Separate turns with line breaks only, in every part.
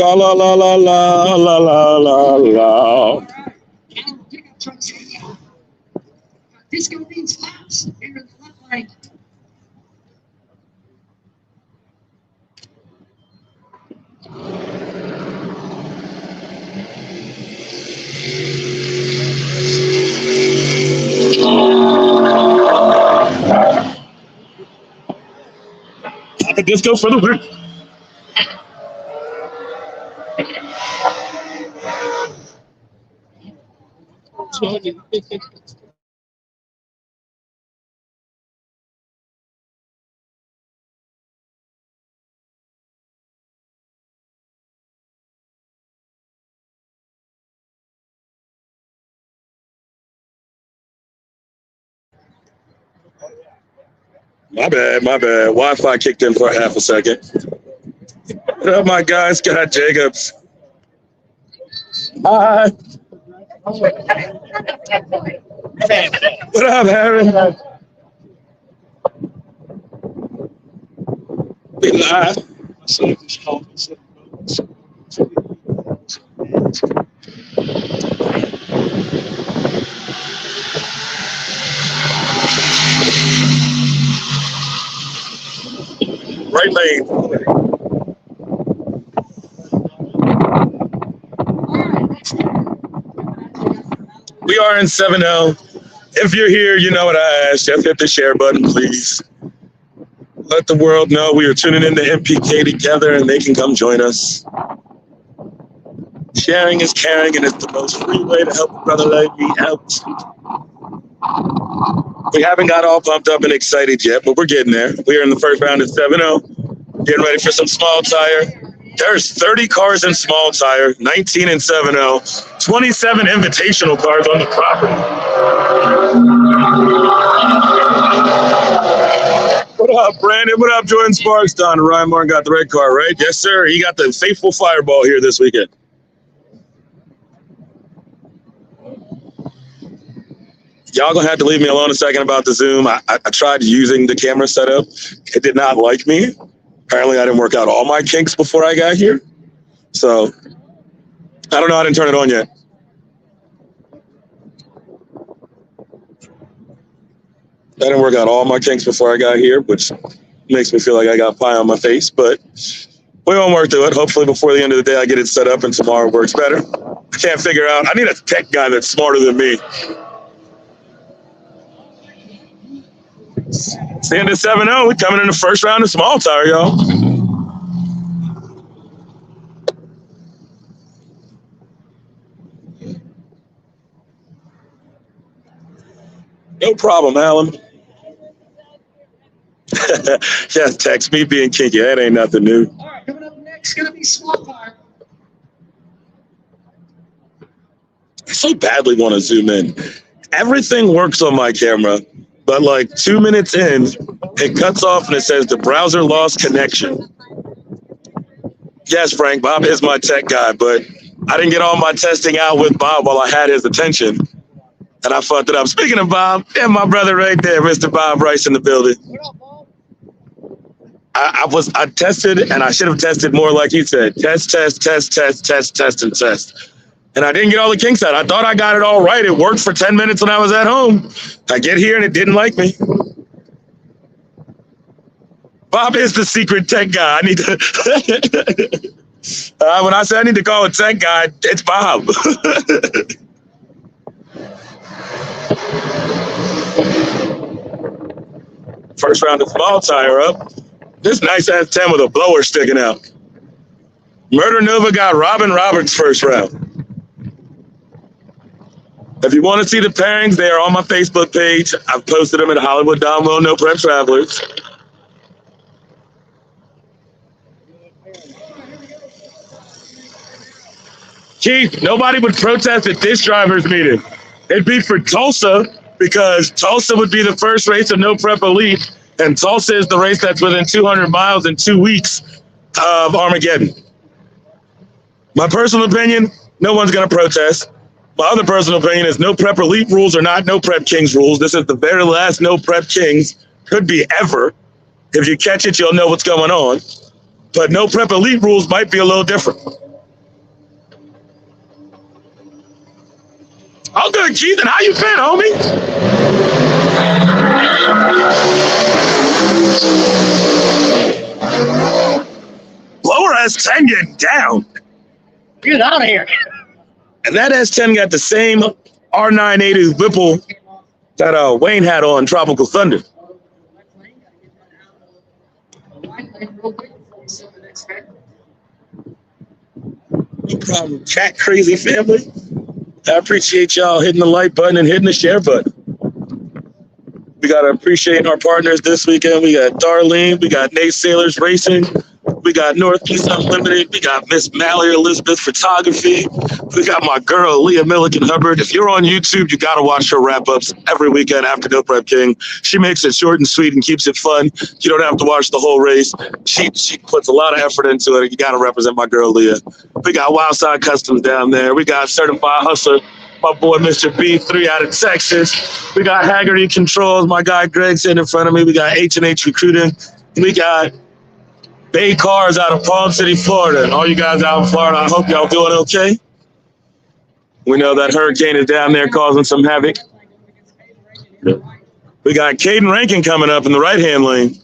La la la la la la la la la.
Disco means laps here in the left line.
The disco for the win. My bad. Wi-Fi kicked in for a half a second. What up, my guy? Scott Jacobs. Hi. What up, Harry? We live. Right lane. We are in 7-0. If you're here, you know what I asked. Just hit the share button, please. Let the world know we are tuning into Npk together and they can come join us. Sharing is caring, and it's the most free way to help a brother like me out. We haven't got all pumped up and excited yet, but we're getting there. We are in the first round at 7-0. Getting ready for some small tire. There's 30 cars in small tire, 19 in 7-0, 27 invitational cars on the property. What up, Brandon? What up, Jordan Sparks? Don Ryan Martin got the red car, right? Yes, sir. He got the faithful fireball here this weekend. Y'all gonna have to leave me alone a second about the Zoom. I tried using the camera setup. It did not like me. Apparently, I didn't work out all my kinks before I got here. So, I don't know. I didn't turn it on yet. I didn't work out all my kinks before I got here, which makes me feel like I got pie on my face. But we're gonna work through it. Hopefully, before the end of the day, I get it set up and tomorrow works better. I can't figure out. I need a tech guy that's smarter than me. It's the end of 7-0. We're coming in the first round of small tire, y'all. No problem, Alan. Yeah, text me being kinky. That ain't nothing new.
All right, coming up next, going to be small tire.
I so badly want to zoom in. Everything works on my camera, but like 2 minutes in, it cuts off and it says the browser lost connection. Yes, Frank, Bob is my tech guy, but I didn't get all my testing out with Bob while I had his attention, and I fucked it up. Speaking of Bob, and my brother right there, Mr. Bob Rice in the building. I tested, and I should have tested more like you said. Test, and test. And I didn't get all the kinks out. I thought I got it all right. It worked for 10 minutes when I was at home. I get here and it didn't like me. Bob is the secret tech guy. I need to. When I say I need to call a tech guy, it's Bob. First round of small tire up. This nice ass 10 with a blower sticking out. Murder Nova got Robin Roberts first round. If you want to see the pairings, they are on my Facebook page. I've posted them at Hollywood Download No Prep Travelers. Keith, nobody would protest at this driver's meeting. It'd be for Tulsa, because Tulsa would be the first race of No Prep Elite, and Tulsa is the race that's within 200 miles in 2 weeks of Armageddon. My personal opinion, no one's going to protest. My other personal opinion is No Prep Elite rules are not No Prep Kings rules. This is the very last No Prep Kings, could be ever. If you catch it, you'll know what's going on. But No Prep Elite rules might be a little different. I'm good, Keith. And how you been, homie? Lower S10 getting down.
Get out of here.
And that S10 got the same R980 Whipple that Wayne had on Tropical Thunder. No problem, cat crazy family. I appreciate y'all hitting the like button and hitting the share button. We got to appreciate our partners this weekend. We got Darlene, we got Nate Sailors Racing, we got Northeast Unlimited, we got Miss Mallory Elizabeth Photography, we got my girl Leah Milliken Hubbard. If you're on YouTube, you got to watch her wrap-ups every weekend after No Prep King. She makes it short and sweet and keeps it fun. You don't have to watch the whole race. She puts a lot of effort into it. You got to represent my girl Leah. We got Wildside Customs down there. We got Certified Hustler, my boy Mr. B3 out of Texas. We got Haggerty Controls, my guy Greg sitting in front of me. We got H&H Recruiting. We got Bay Cars out of Palm City, Florida. And all you guys out in Florida, I hope y'all doing okay. We know that hurricane is down there causing some havoc. We got Caden Rankin coming up in the right-hand lane.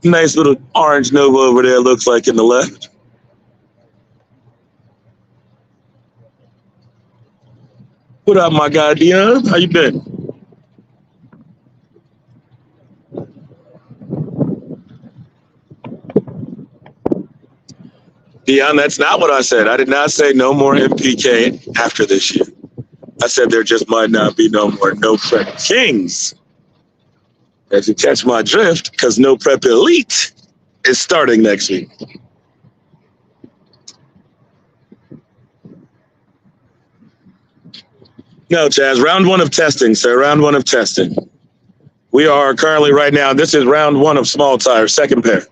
Nice little orange Nova over there, looks like, in the left. What up, my guy, Dion? How you been? Dion, that's not what I said. I did not say no more NPK after this year. I said there just might not be no more No Prep Kings. If you catch my drift, because No Prep Elite is starting next week. No, Chaz, round one of testing, sir. Round one of testing. We are currently right now, this is round one of small tires, second pair.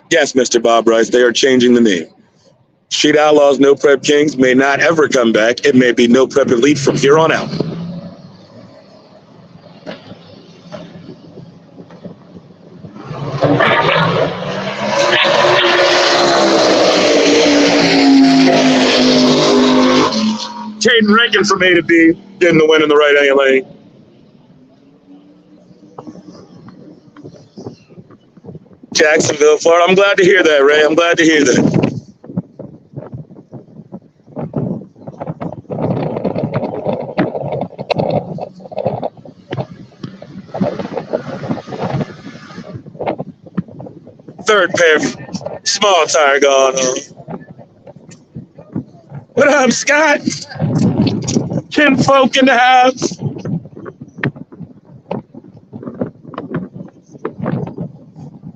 Yes, Mr. Bob Rice, they are changing the name. Street Outlaws No Prep Kings may not ever come back. It may be No Prep Elite from here on out. Caden Rankin from A to B, getting the win in the right lane. Jacksonville, Florida. I'm glad to hear that, Ray. I'm glad to hear that. Third pair, small tire going on. What up, Scott? Kinfolk in the house.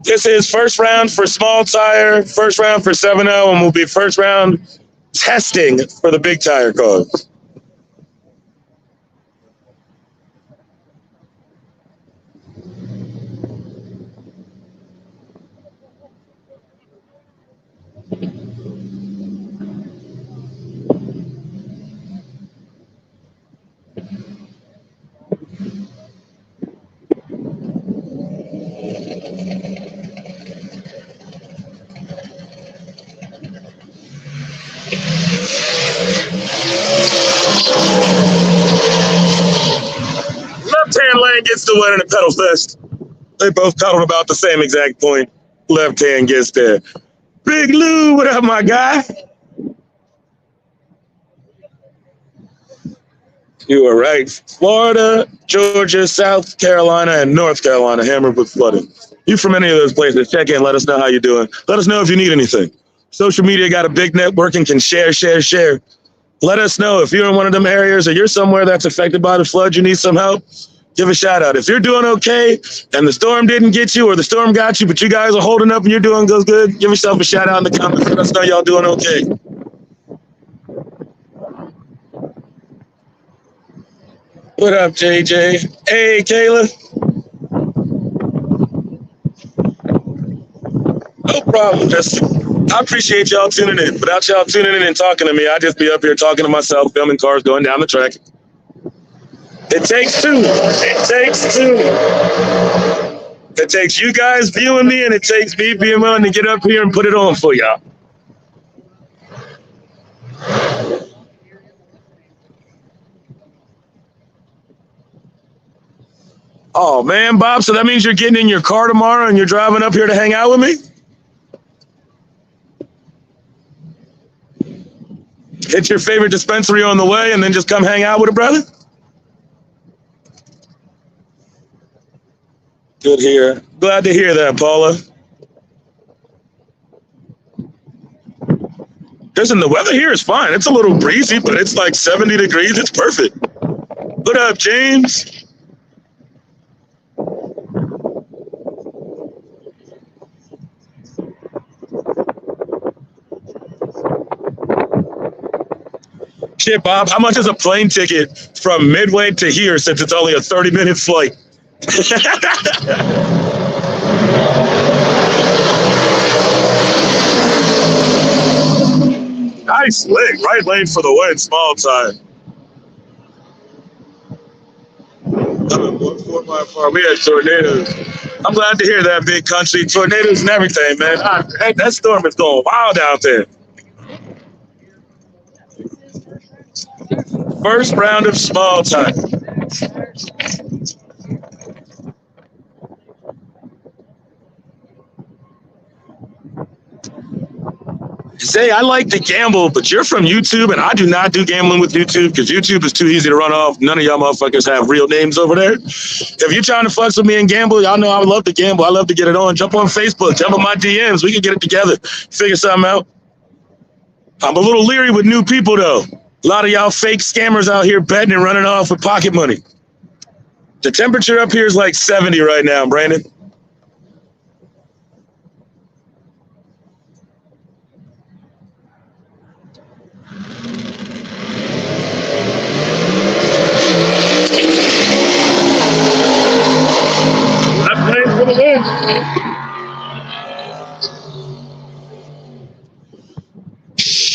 This is first round for small tire, first round for 7-0, and will be first round testing for the big tire cars. Left-hand lane gets the win in the pedal fest. They both pedaled about the same exact point. Left hand gets there. Big Lou, what up, my guy? You were right. Florida, Georgia, South Carolina, and North Carolina hammered with flooding. You from any of those places, check in. Let us know how you're doing. Let us know if you need anything. Social media got a big network and can share. Let us know if you're in one of them areas or you're somewhere that's affected by the flood, you need some help, give a shout out. If you're doing okay and the storm didn't get you or the storm got you, but you guys are holding up and you're doing good, give yourself a shout out in the comments. Let us know y'all doing okay. What up, JJ? Hey, Kayla. No problem, Justin. I appreciate y'all tuning in. Without y'all tuning in and talking to me, I'd just be up here talking to myself, filming cars going down the track. It takes two. It takes two. It takes you guys viewing me, and it takes me being willing to get up here and put it on for y'all. Oh, man, Bob, so that means you're getting in your car tomorrow and you're driving up here to hang out with me? Hit your favorite dispensary on the way and then just come hang out with a brother? Good here. Glad to hear that, Paula. Listen, the weather here is fine. It's a little breezy, but it's like 70 degrees. It's perfect. What up, James? Shit, Bob, how much is a plane ticket from Midway to here since it's only a 30-minute flight? Nice lick, right lane for the win, small time. 4 mile far. We had tornadoes. I'm glad to hear that, big country. Tornadoes and everything, man. That storm is going wild out there. First round of small time. Say, I like to gamble, but you're from YouTube, and I do not do gambling with YouTube because YouTube is too easy to run off. None of y'all motherfuckers have real names over there. If you're trying to flex with me and gamble, y'all know I would love to gamble. I love to get it on. Jump on Facebook. Jump on my DMs. We can get it together. Figure something out. I'm a little leery with new people, though. A lot of y'all fake scammers out here betting and running off with pocket money. The temperature up here is like 70 right now, Brandon. I'm playing for the win.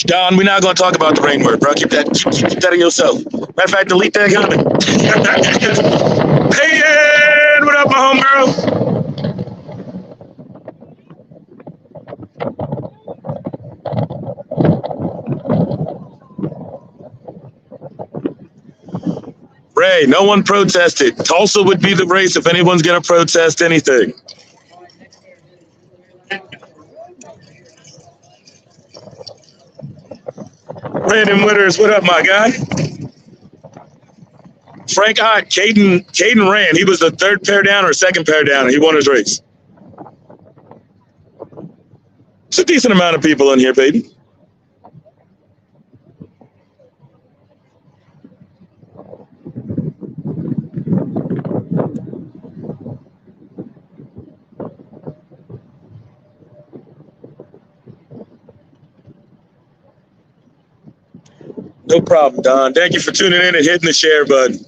Don, we're not going to talk about the rain word, bro. Keep that in yourself. Matter of fact, delete that comment. Hey, what up, my homegirl? Ray, no one protested. Tulsa would be the race if anyone's going to protest anything. Brandon Winters, what up, my guy? Frank Ott, Caden ran. He was the third pair down or second pair down, and he won his race. It's a decent amount of people in here, baby. No problem, Don. Thank you for tuning in and hitting the share button.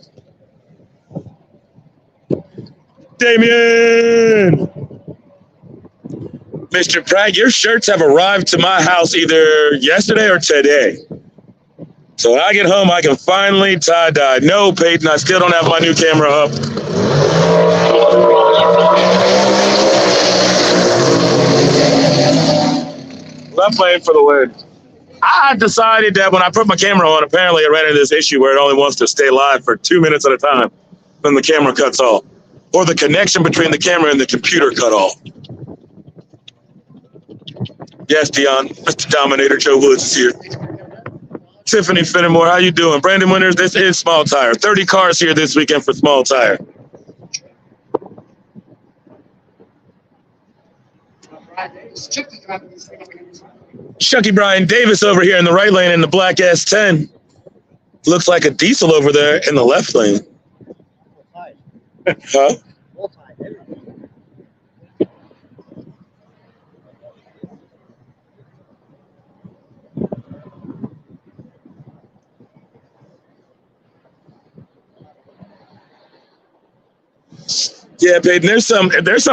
Damien! Mr. Pratt, your shirts have arrived to my house either yesterday or today. So when I get home, I can finally tie-dye. No, Peyton, I still don't have my new camera up. I'm playing for the win. I decided that when I put my camera on, apparently I ran into this issue where it only wants to stay live for 2 minutes at a time. Then the camera cuts off. Or the connection between the camera and the computer cut off. Yes, Dion. Mr. Dominator Joe Woods is here. Tiffany Fenimore, how you doing? Brandon Winters, this is Small Tire. 30 cars here this weekend for Small Tire. Chucky Brian Davis over here in the right lane in the black S10. Looks like a diesel over there in the left lane. Huh? Yeah, Peyton, there's some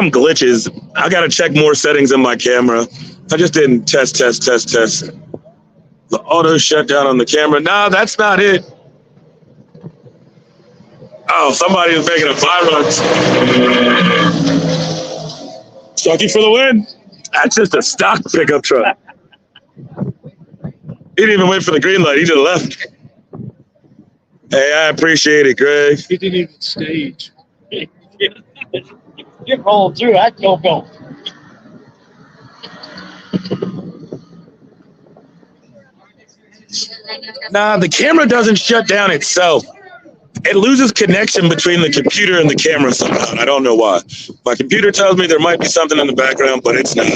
glitches. I gotta check more settings in my camera. I just didn't test. The auto shutdown on the camera. No, that's not it. Oh, somebody is making a 5 runs. Stucky for the win. That's just a stock pickup truck. He didn't even wait for the green light. He just left. Hey, I appreciate it, Greg.
He didn't even stage. You're rolling through. I don't go.
Nah, the camera doesn't shut down itself. It loses connection between the computer and the camera somehow. I don't know why. My computer tells me there might be something in the background, but it's not.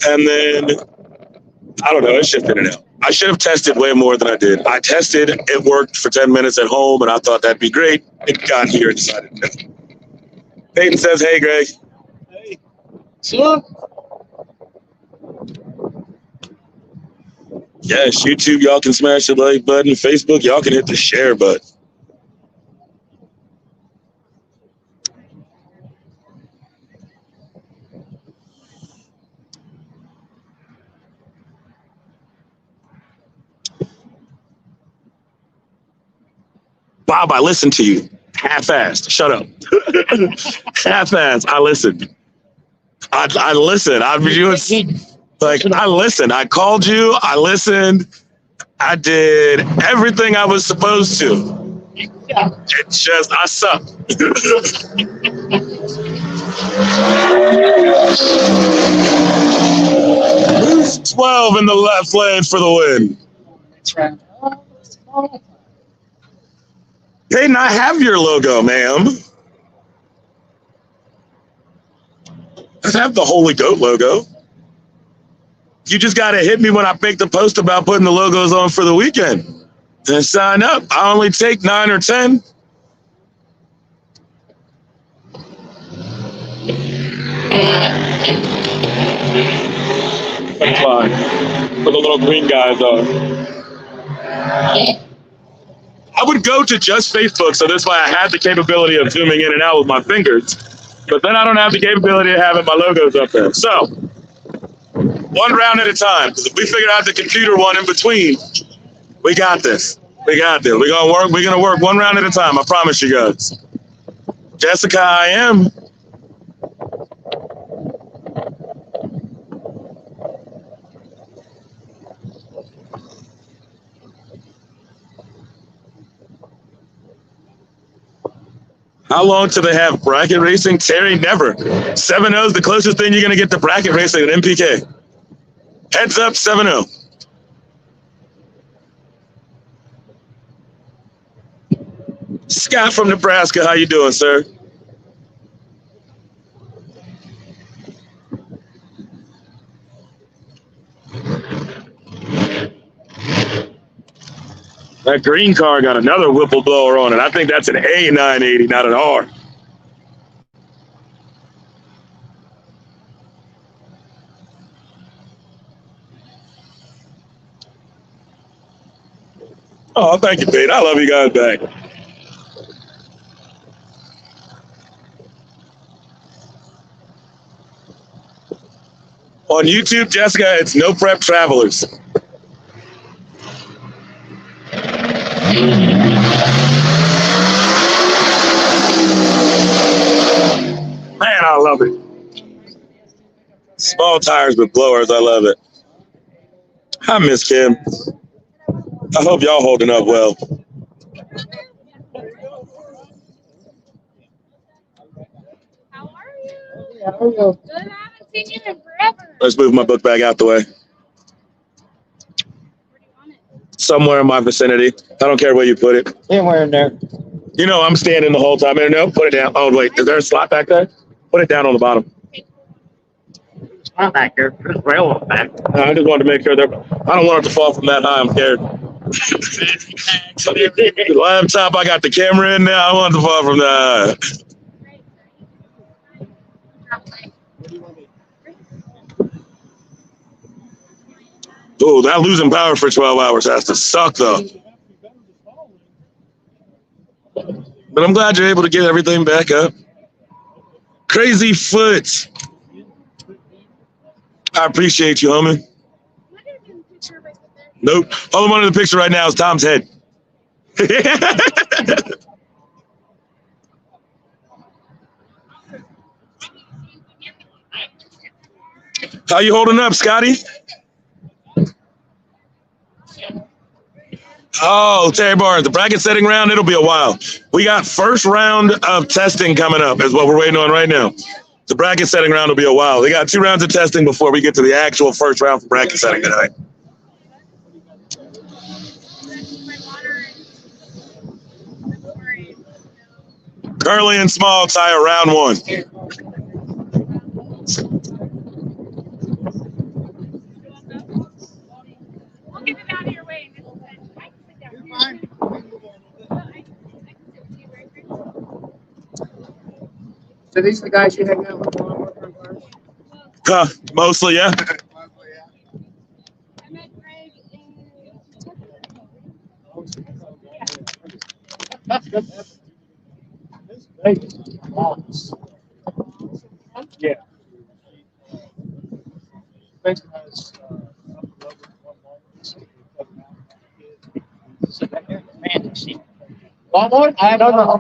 And then, I don't know, it's just in and out. I should have tested way more than I did. I tested, it worked for 10 minutes at home, and I thought that'd be great. It got here and decided no. Peyton says, hey, Greg.
Hey. So,
Yes, YouTube, y'all can smash the like button. Facebook, y'all can hit the share button. Bob, I listened to you. Half-assed. Shut up. Half-assed. I listened. I listened. I listened. I called you. I listened. I did everything I was supposed to. It's just, I suck. Who's 12 in the left lane for the win?
that's right.
Peyton, I have your logo, ma'am. I have the Holy Goat logo. You just got to hit me when I make the post about putting the logos on for the weekend. And sign up. I only take 9 or 10. That's fine. Put the little green guys on. I would go to just Facebook, so that's why I had the capability of zooming in and out with my fingers. But then I don't have the capability of having my logos up there. So, one round at a time. Because if we figure out the computer one in between, we got this. We got this. We're gonna work one round at a time. I promise you guys. Jessica, I am. How long till they have bracket racing? Terry, never. 7-0 is the closest thing you're going to get to bracket racing at NPK. Heads up, 7-0. Scott from Nebraska, how you doing, sir? That green car got another whistle blower on it. I think that's an A980, not an R. Oh, thank you, Pete. I love you guys back. On YouTube, Jessica, it's No Prep Travelers. Man, I love it. Small tires with blowers, I love it. I miss Kim. I hope y'all holding up well.
How are you?
How are you?
Good. I haven't seen you in forever.
Let's move my book bag out the way.
Where do you want it?
Somewhere in my vicinity. I don't care where you put it.
Anywhere in there.
You know, I'm standing the whole time. No, put it down. Oh, wait. Is there a slot back there? Put it down on the bottom.
It's not back there. There's rail back.
I just wanted to make sure that I don't want it to fall from that high. I'm scared. The laptop, I got the camera in there. I want it to fall from that high. Oh, that losing power for 12 hours has to suck, though. But I'm glad you're able to get everything back up. Crazy Foot. I appreciate you, homie. Nope. All I'm under the picture right now is Tom's head. How you holding up, Scotty? Oh, Terry Barnes, the bracket setting round, it'll be a while. We got first round of testing coming up is what we're waiting on right now. The bracket setting round will be a while. We got 2 rounds of testing before we get to the actual first round for bracket setting tonight. Curly and small tie at round 1.
We'll get it out of your way.
So these are the guys you hang out with?
Mostly, yeah.
I met Greg
Yeah. Walmart? I don't know.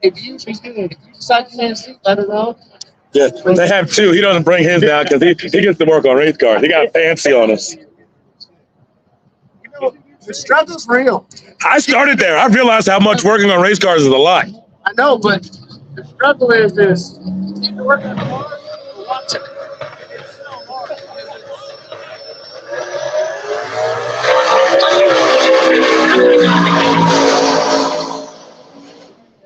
If you decide to let us know.
Yeah, they have 2. He doesn't bring his down because he gets to work on race cars. He got fancy on us.
You know, the struggle's real.
I started there. I realized how much working on race cars is a lot.
I know, but the struggle is this. You need to work on hard or watch it. It's so hard.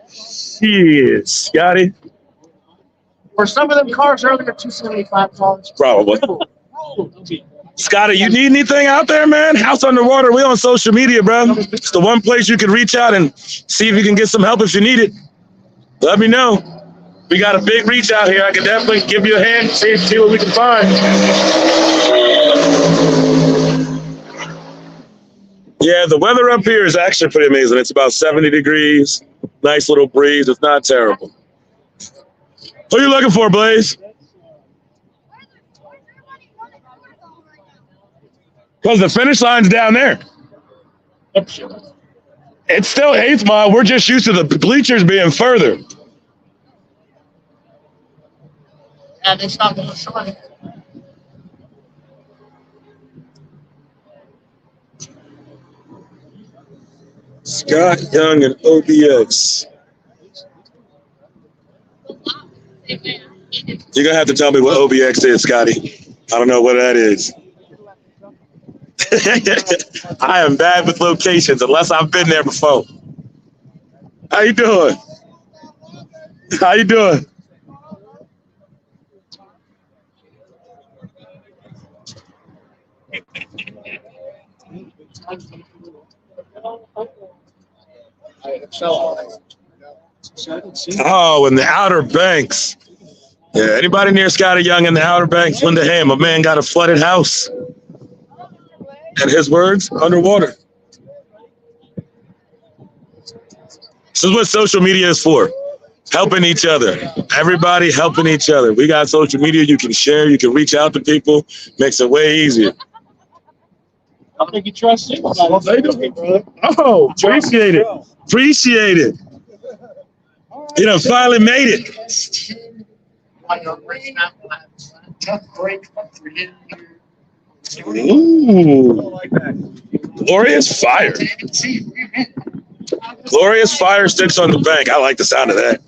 Shit, Scotty.
Or some of them cars are only at 275 cars.
Probably. Scotty, you need anything out there, man? House Underwater. We on social media, bro. It's the one place you can reach out and see if you can get some help if you need it. Let me know. We got a big reach out here. I can definitely give you a hand, see what we can find. Yeah, the weather up here is actually pretty amazing. It's about 70 degrees. Nice little breeze. It's not terrible. Who are you looking for, Blaze? Because the finish line's down there. It's still 8th mile. We're just used to the bleachers being further.
And it's not going to short.
Scott Young and OBX. You're going to have to tell me what OBX is, Scotty. I don't know what that is. I am bad with locations unless I've been there before. How you doing? How you doing? Oh, in the Outer Banks. Yeah, anybody near Scotty Young in the Outer Banks, Linda Ham, a man got a flooded house. And his words, underwater. This is what social media is for. Helping each other. Everybody helping each other. We got social media you can share. You can reach out to people. Makes it way easier.
I think you trust it.
Oh, appreciate it. Appreciate it. You know, finally made it. Ooh. Glorious fire. Glorious fire sticks on the bank. I like the sound of that.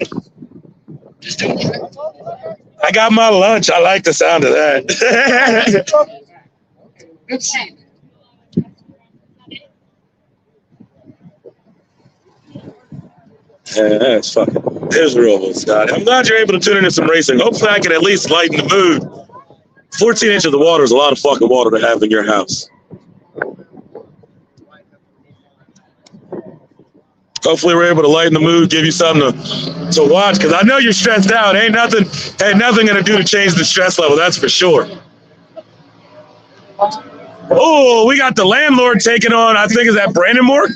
I got my lunch. I like the sound of that.
Good scene.
Yeah, that's fucking miserable, Scott. I'm glad you're able to tune into some racing. Hopefully I can at least lighten the mood. 14 inches of water is a lot of fucking water to have in your house. Hopefully we're able to lighten the mood, give you something to watch, because I know you're stressed out. Ain't nothing gonna do to change the stress level, that's for sure. Oh, we got the landlord taking on, I think, is that Brandon Moore?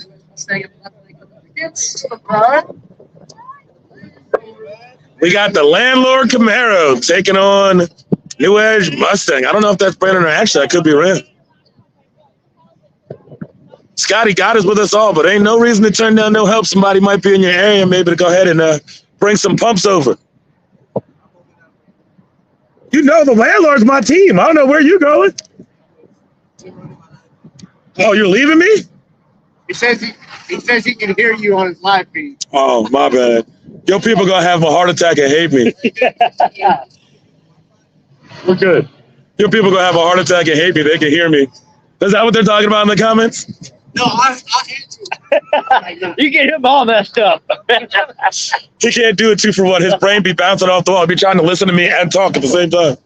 We got the landlord Camaro taking on New Edge Mustang. I don't know if that's Brandon or actually that could be Ren. Scotty God is with us all, but ain't no reason to turn down no help. Somebody might be in your area, maybe to go ahead and bring some pumps over. You know the landlord's my team. I don't know where you going. Oh, you're leaving me?
He says he can hear you on his live feed.
Oh, my bad. Your people gonna have a heart attack and hate me. We're good. Your people gonna have a heart attack and hate me. They can hear me. Is that what they're talking about in the comments?
No, I answer.
You get him all messed up.
He can't do it 2 for 1. His brain be bouncing off the wall. He be trying to listen to me and talk at the same time.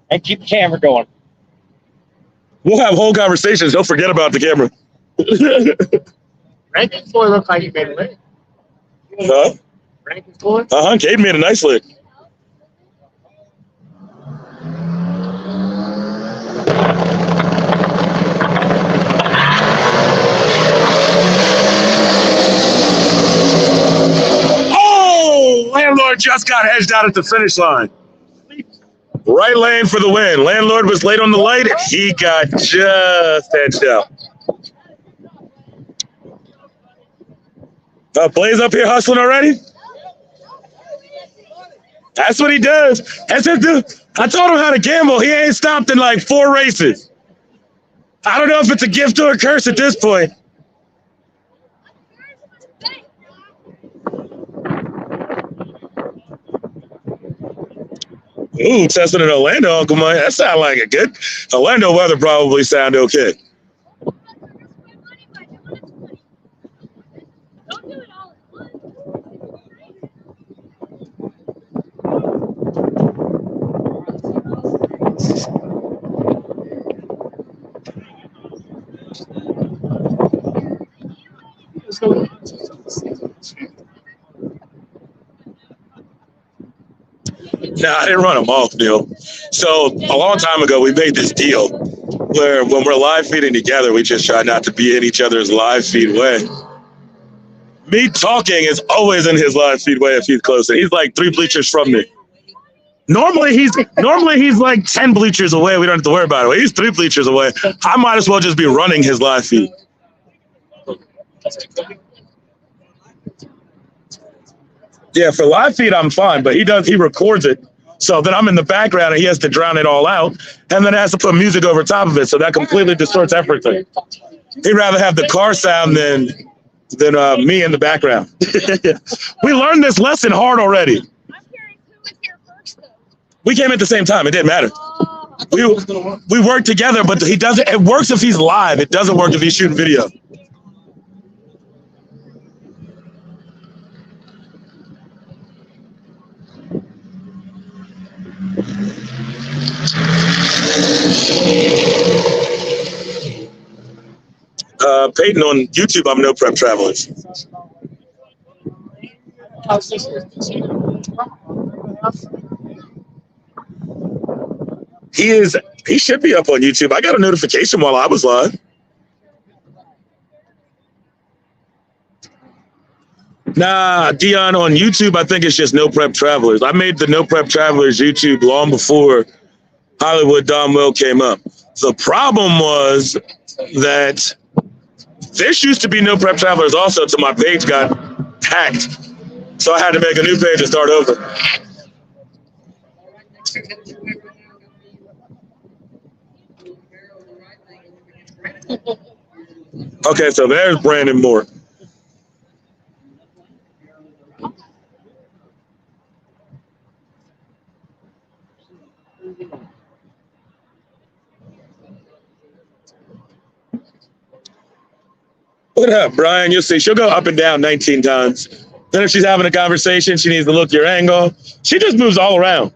And keep the camera going.
We'll have whole conversations. Don't forget about the camera.
Rankin's boy looks like he made a lick.
Huh?
Rankin's boy?
Cade made a nice lick. Oh! Landlord just got edged out at the finish line. Right lane for the win. Landlord was late on the light. He got just edged out. Blaze up here hustling already? That's what he does. That's it, dude. I taught him how to gamble. He ain't stopped in like 4 races. I don't know if it's a gift or a curse at this point. Ooh, testing in Orlando, Uncle Mike. That sounds like a good. Orlando weather probably sound okay. No, I didn't run them off, Neil. So a long time ago, we made this deal where when we're live feeding together, we just try not to be in each other's live feed way. Me talking is always in his live feed way if he's close. And he's like 3 bleachers from me. Normally he's like 10 bleachers away. We don't have to worry about it. He's 3 bleachers away. I might as well just be running his live feed. Yeah, for live feed, I'm fine, but he records it. So then I'm in the background and he has to drown it all out. And then has to put music over top of it. So that completely distorts everything. He'd rather have the car sound than me in the background. We learned this lesson hard already.
I'm curious who was here first, though.
We came at the same time. It didn't matter. We worked together, but he doesn't. It works if he's live. It doesn't work if he's shooting video. Peyton on YouTube, I'm No Prep Travelers. He should be up on YouTube. I got a notification while I was live. Nah, Dion, on YouTube, I think it's just No Prep Travelers. I made the No Prep Travelers YouTube long before Hollywood Don Will came up. The problem was that this used to be No Prep Travelers also until my page got hacked. So I had to make a new page and start over. Okay, so there's Brandon Moore. What up, Brian? You'll see. She'll go up and down 19 times. Then if she's having a conversation, she needs to look your angle. She just moves all around.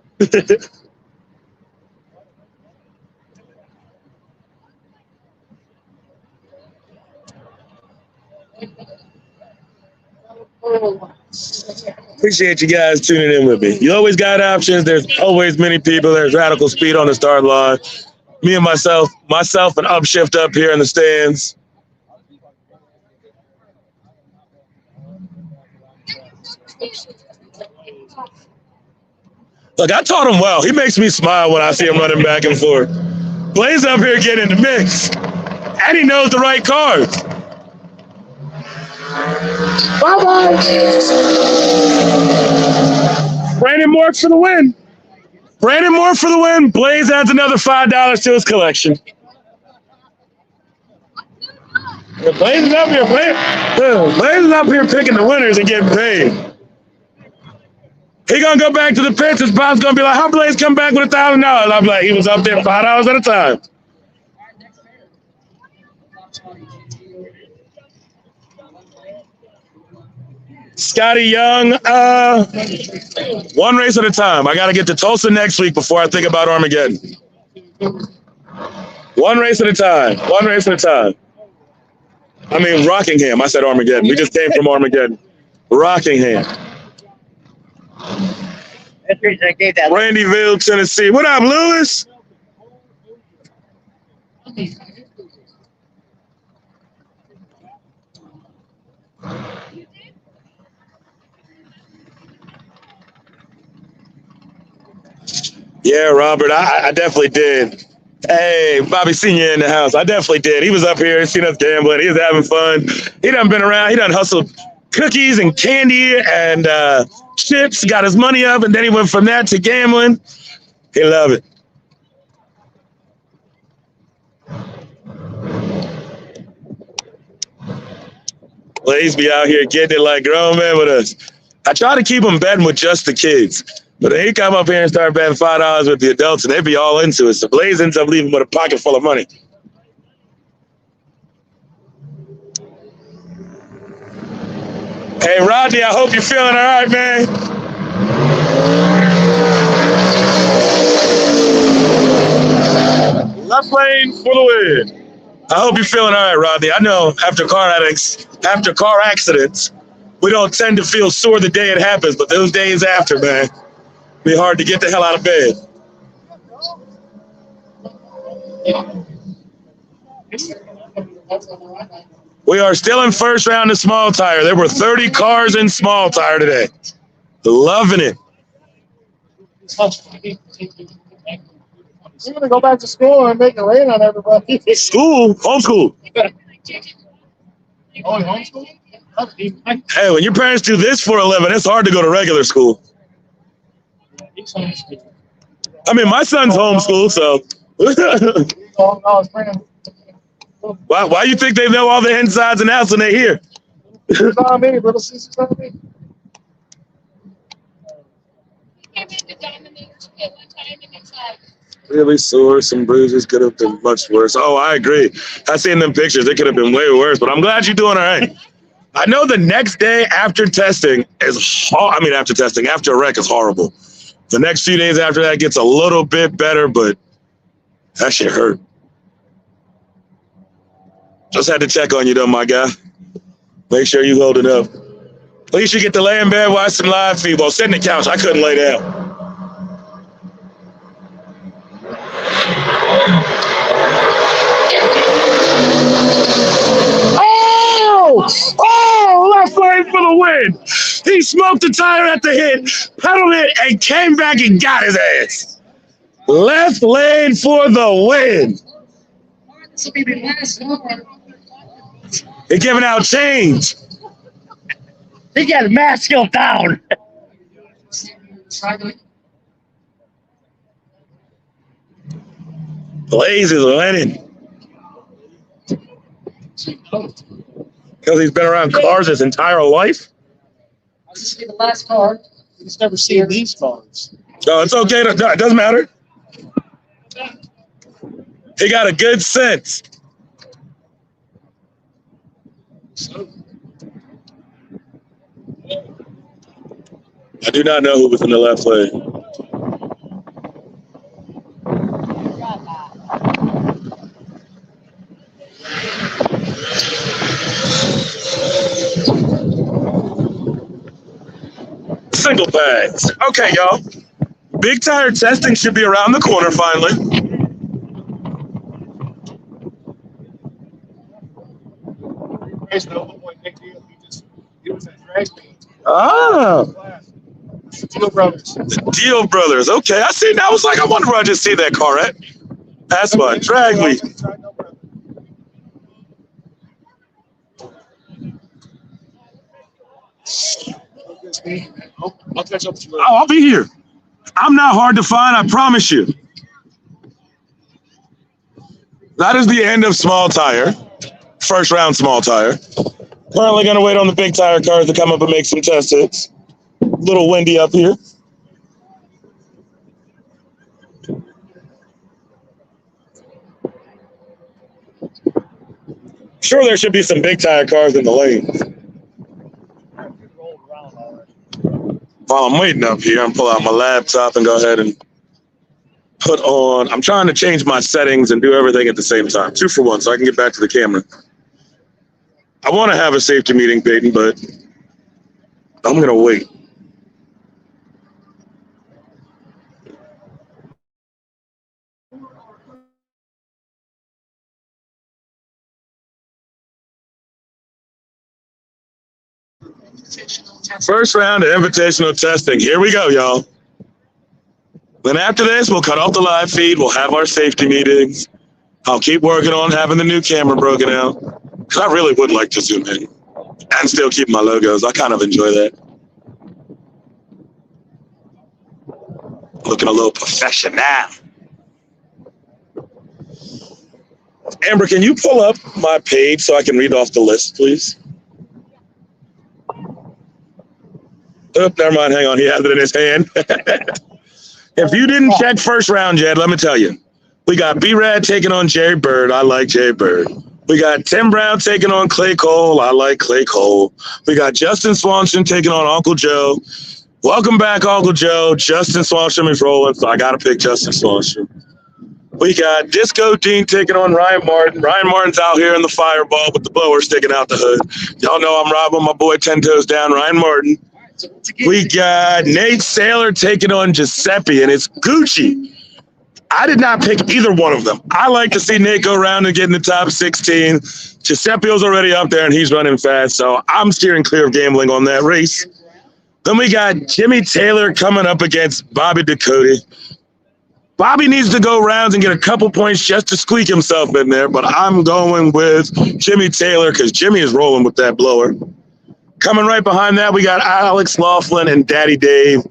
Appreciate you guys tuning in with me. You always got options. There's always many people. There's Radical Speed on the start line. Me and myself and Upshift up here in the stands. Look, I taught him well. He makes me smile when I see him running back and forth. Blaze up here getting in the mix. And he knows the right cards. Bye-bye. Brandon Moore for the win. Brandon Moore for the win. Blaze adds another $5 to his collection. Blaze is up here. Blaze is up here picking the winners and getting paid. He gonna go back to the pits. His boss gonna be like, "How Blaze come back with $1,000?" I'm like, "He was up there $5 at a time." Scotty Young, one race at a time. I got to get to Tulsa next week before I think about Armageddon. One race at a time. One race at a time. I mean, Rockingham. I said Armageddon. We just came from Armageddon. Rockingham.
That's the reason I gave that.
Brandyville, Tennessee. What up, Lewis? Yeah, Robert, I definitely did. Hey, Bobby Senior in the house. I definitely did. He was up here, seen us gambling. He was having fun. He done been around. He done hustled cookies and candy and chips, got his money up, and then he went from that to gambling. He loved it. Blaze be out here getting it like grown men with us. I try to keep him betting with just the kids. But he come up here and start betting $5 with the adults, and they be all into it. So Blaze ends up leaving with a pocket full of money. Hey, Rodney, I hope you're feeling all right, man. Left lane for the win. I hope you're feeling all right, Rodney. I know after car accidents, we don't tend to feel sore the day it happens, but those days after, man, be hard to get the hell out of bed. We are still in first round of small tire. There were 30 cars in small tire today. Loving it.
We're gonna go back to school and make it rain on everybody.
School, homeschool.
Oh, homeschool?
Hey, when your parents do this for a living, it's hard to go to regular school. I mean, my son's homeschooled, so. Why you think they know all the insides and outs when they're here?
It's on me, little sister's on me.
Came into Dominator's pit one time and it's like,
Really sore, some bruises could have been much worse. Oh, I agree. I seen them pictures. It could have been way worse, but I'm glad you're doing all right. I know the next day after testing is, after a wreck is horrible. The next few days after that gets a little bit better, but that shit hurt. Just had to check on you though, my guy. Make sure you hold it up. At least you get to lay in bed, watch some live feed. Well, sit in the couch. I couldn't lay down. Oh, left lane for the win. He smoked the tire at the hit, pedaled it, and came back and got his ass. Left lane for the win.
This will be the last one.
They're giving out change.
He got his mask skill down.
Blaze is winning. Because he's been around cars his entire life?
I just see the last car. He's never seen these cars.
No, it's okay. It doesn't matter. He got a good sense. I do not know who was in the left lane. Single bags. Okay, y'all. Big tire testing should be around the corner finally.
He was at drag meet.
Ah,
Deal Brothers.
Deal Brothers. Okay, I see. I was like, I wonder where I just see that car at. That's fine. Drag me.
I'll catch up with you later.
Oh, I'll be here. I'm not hard to find, I promise you. That is the end of small tire. First round small tire. Currently going to wait on the big tire cars to come up and make some test hits. A little windy up here. Sure, there should be some big tire cars in the lane. While I'm waiting up here, I'm pull out my laptop and go ahead and put on. I'm trying to change my settings and do everything at the same time. 2 for 1, so I can get back to the camera. I want to have a safety meeting, Peyton, but I'm going to wait. First round of invitational testing. Here we go, y'all. Then after this, we'll cut off the live feed. We'll have our safety meetings. I'll keep working on having the new camera broken out. Because I really would like to zoom in and still keep my logos. I kind of enjoy that. Looking a little professional. Amber, can you pull up my page so I can read off the list, please? Oh, never mind. Hang on. He has it in his hand. If you didn't check first round yet, let me tell you. We got B-Rad taking on Jerry Bird. I like Jerry Bird. We got Tim Brown taking on Clay Cole. I like Clay Cole. We got Justin Swanson taking on Uncle Joe. Welcome back, Uncle Joe. Justin Swanson is rolling, so I got to pick Justin Swanson. We got Disco Dean taking on Ryan Martin. Ryan Martin's out here in the fireball with the blower sticking out the hood. Y'all know I'm robbing my boy 10 toes down, Ryan Martin. We got Nate Saylor taking on Giuseppe, and it's Gucci. I did not pick either one of them. I like to see Nate go around and get in the top 16. Giuseppe's already up there, and he's running fast, so I'm steering clear of gambling on that race. Then we got Jimmy Taylor coming up against Bobby Ducote. Bobby needs to go rounds and get a couple points just to squeak himself in there, but I'm going with Jimmy Taylor because Jimmy is rolling with that blower. Coming right behind that, we got Alex Laughlin and Daddy Dave.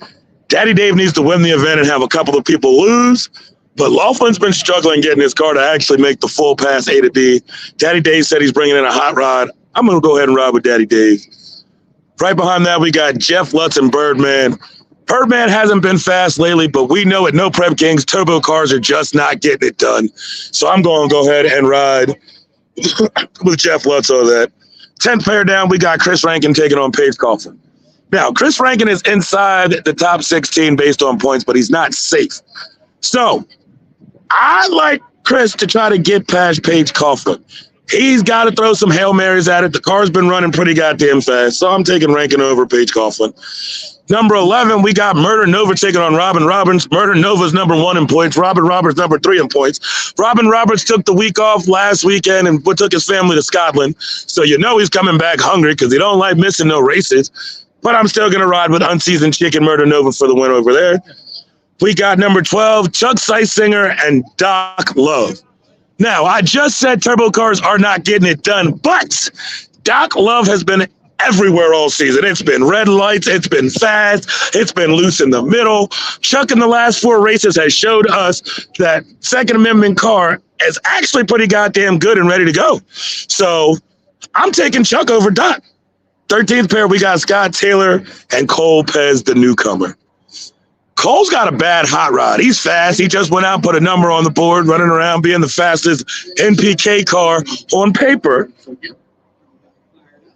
Daddy Dave needs to win the event and have a couple of people lose, but Laughlin's been struggling getting his car to actually make the full pass A to D. Daddy Dave said he's bringing in a hot rod. I'm going to go ahead and ride with Daddy Dave. Right behind that, we got Jeff Lutz and Birdman. Birdman hasn't been fast lately, but we know at No Prep Kings, turbo cars are just not getting it done. So I'm going to go ahead and ride with Jeff Lutz on that. 10th pair down, we got Chris Rankin taking on Paige Coughlin. Now, Chris Rankin is inside the top 16 based on points, but he's not safe. So I like Chris to try to get past Paige Coughlin. He's got to throw some Hail Marys at it. The car's been running pretty goddamn fast, so I'm taking Rankin over Paige Coughlin. Number 11, we got Murder Nova taking on Robin Roberts. Murder Nova's number 1 in points. Robin Roberts number 3 in points. Robin Roberts took the week off last weekend and took his family to Scotland. So you know he's coming back hungry because he don't like missing no races. But I'm still going to ride with Unseasoned Chicken Murder Nova for the win over there. We got number 12, Chuck Seisinger and Doc Love. Now, I just said turbo cars are not getting it done, but Doc Love has been everywhere all season. It's been red lights, it's been fast, it's been loose in the middle. Chuck in the last 4 races has showed us that Second Amendment car is actually pretty goddamn good and ready to go. So I'm taking Chuck over Doc. 13th pair, we got Scott Taylor and Cole Pez, the newcomer. Cole's got a bad hot rod. He's fast. He just went out and put a number on the board, running around being the fastest NPK car on paper.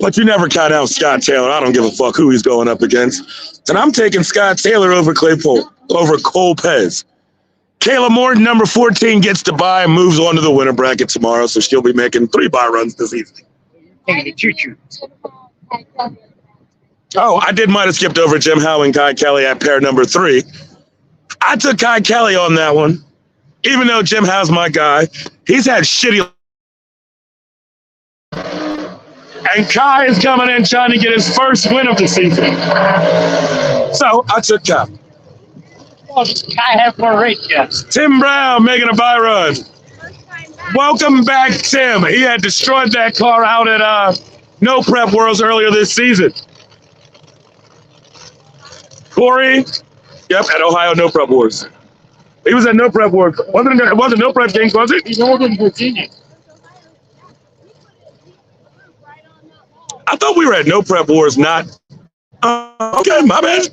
But you never count out Scott Taylor. I don't give a fuck who he's going up against. And I'm taking Scott Taylor over Cole Pez. Kayla Morton, number 14, gets to buy and moves on to the winner bracket tomorrow, so she'll be making 3 buy runs this evening.
Hey, choo-choo.
Oh, I might have skipped over Jim Howe and Kai Kelly at pair number 3. I took Kai Kelly on that one, even though Jim Howe's my guy. He's had shitty. And Kai is coming in trying to get his first win of the season. So I took Kai.
Well, Kai have more race yet.
Tim Brown making a buy run. Welcome back, Tim. He had destroyed that car out at No Prep Worlds earlier this season. Corey, Yep, at Ohio No Prep Wars. He was at No Prep Wars. It wasn't No Prep Games, was it?
He's older than Virginia.
I thought we were at No Prep Wars, not. Okay, my bad.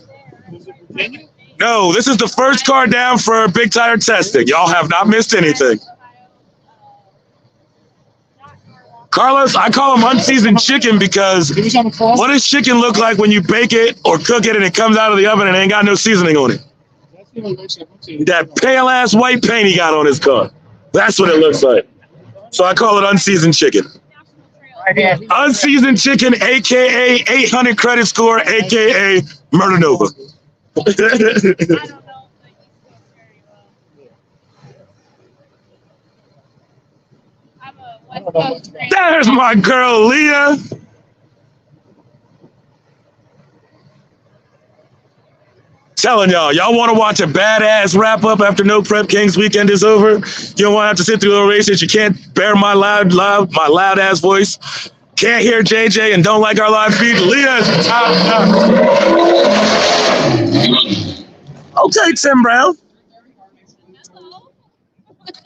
No, this is the first car down for big tire testing. Y'all have not missed anything. Carlos, I call him unseasoned chicken because what does chicken look like when you bake it or cook it and it comes out of the oven and it ain't got no seasoning on it? That pale ass white paint he got on his car. That's what it looks like. So I call it unseasoned chicken. Unseasoned chicken, aka 800 credit score, aka Murder Nova. There's my girl, Leah. Telling y'all want to watch a badass wrap up after No Prep Kings weekend is over? You don't want to have to sit through the races. You can't bear my loud ass voice. Can't hear JJ and don't like our live feed. Leah's top. Okay, Tim Brown.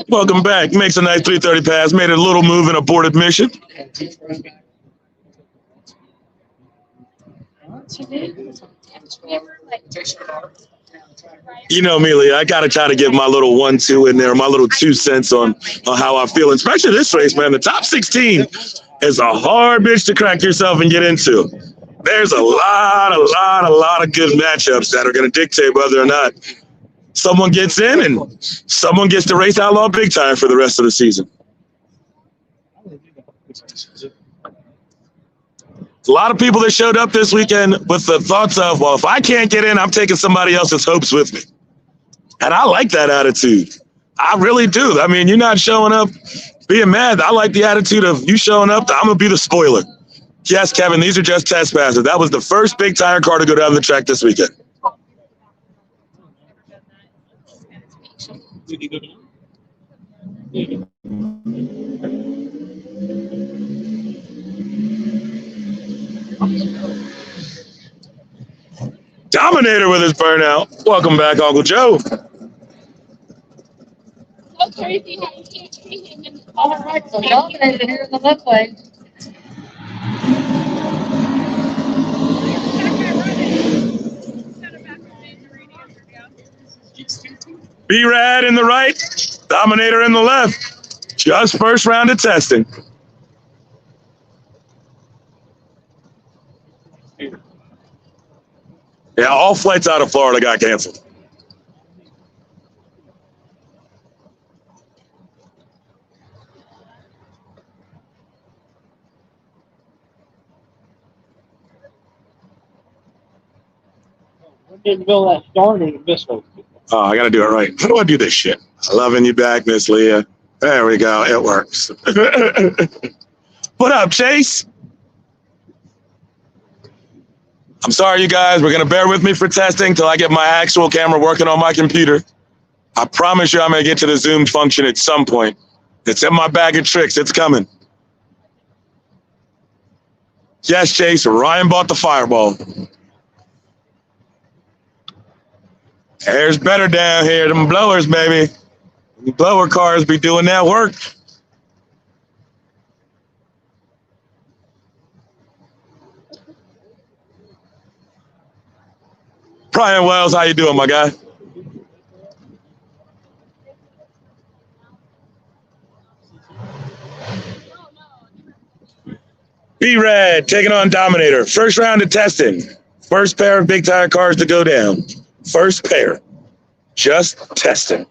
Welcome back. Makes a nice 330 pass. Made a little move in aborted mission. You know me, Lee. I got to try to give my little 1-2 in there, my little 2 cents on how I feel. Especially this race, man. The top 16 is a hard bitch to crack yourself and get into. There's a lot of good matchups that are going to dictate whether or not someone gets in and someone gets to race Outlaw big time for the rest of the season. A lot of people that showed up this weekend with the thoughts of, well, if I can't get in, I'm taking somebody else's hopes with me. And I like that attitude. I really do. I mean, you're not showing up being mad. I like the attitude of you showing up, I'm going to be the spoiler. Yes, Kevin, these are just test passes. That was the first big tire car to go down the track this weekend. Dominator with his burnout. Welcome back, Uncle Joe.
So crazy how you can't see him in the
All right, so Dominator here in the left lane.
B-Rad in the right, Dominator in the left. Just first round of testing. Yeah, all flights out of Florida got canceled.
Didn't build that starting this way.
Oh, I got to do it right. How do I do this shit? Loving you back, Miss Leah. There we go. It works. What up, Chase? I'm sorry, you guys. We're going to bear with me for testing till I get my actual camera working on my computer. I promise you I'm going to get to the Zoom function at some point. It's in my bag of tricks. It's coming. Yes, Chase. Ryan bought the Fireball. Air's better down here. Them blowers, baby. The blower cars be doing that work. Brian Wells, how you doing, my guy? B-Rad taking on Dominator. First round of testing. First pair of big tire cars to go down. First pair. Just testing.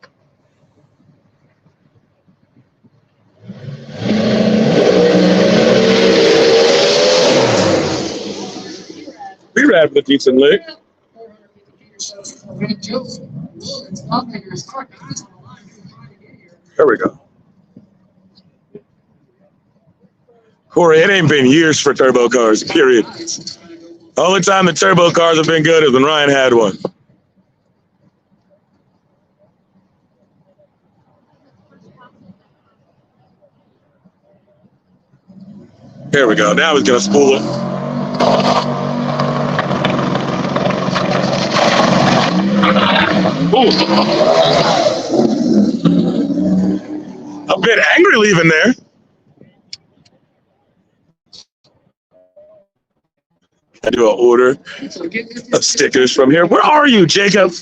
B-Rad with a decent lick. There we go. Corey, it ain't been years for turbo cars, period. The only time the turbo cars have been good is when Ryan had one. Here we go. Now he's going to spool it. Ooh. A bit angry leaving there. I do an order of stickers from here. Where are you, Jacob?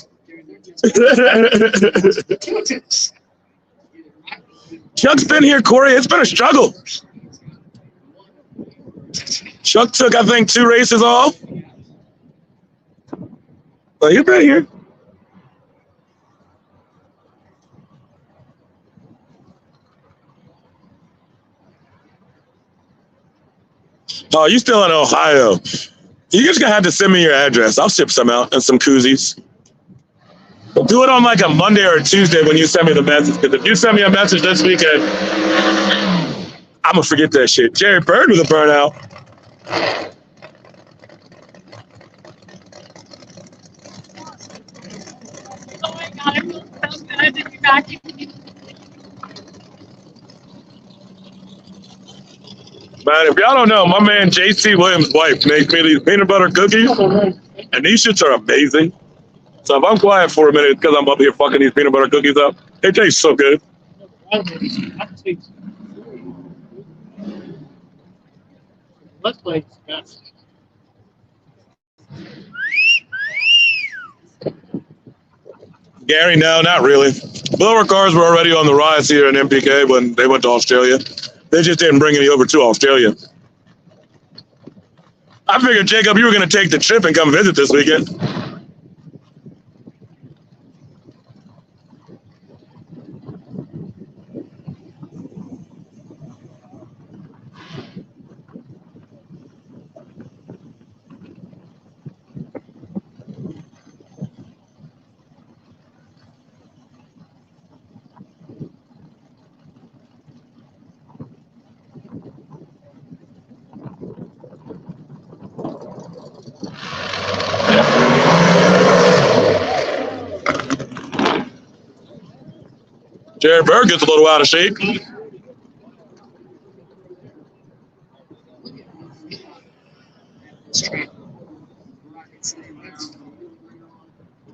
Chuck's been here, Corey. It's been a struggle. Chuck took, I think, 2 races off. But he's been here. Oh, you still in Ohio. You just gonna have to send me your address. I'll ship some out and some koozies. Do it on like a Monday or a Tuesday when you send me the message. Because if you send me a message this weekend, I'm gonna forget that shit. Jerry Bird with a burnout.
Oh my God, I feel so good to be back.
Man, if y'all don't know, my man JC Williams' wife makes me these peanut butter cookies, and these shits are amazing. So if I'm quiet for a minute, it's because I'm up here fucking these peanut butter cookies up. They taste so good.
Let's play best.
Gary, no, not really. Blower cars were already on the rise here in NPK when they went to Australia. They just didn't bring any over to Australia. I figured, Jacob, you were going to take the trip and come visit this weekend. Jared Bird gets a little out of shape.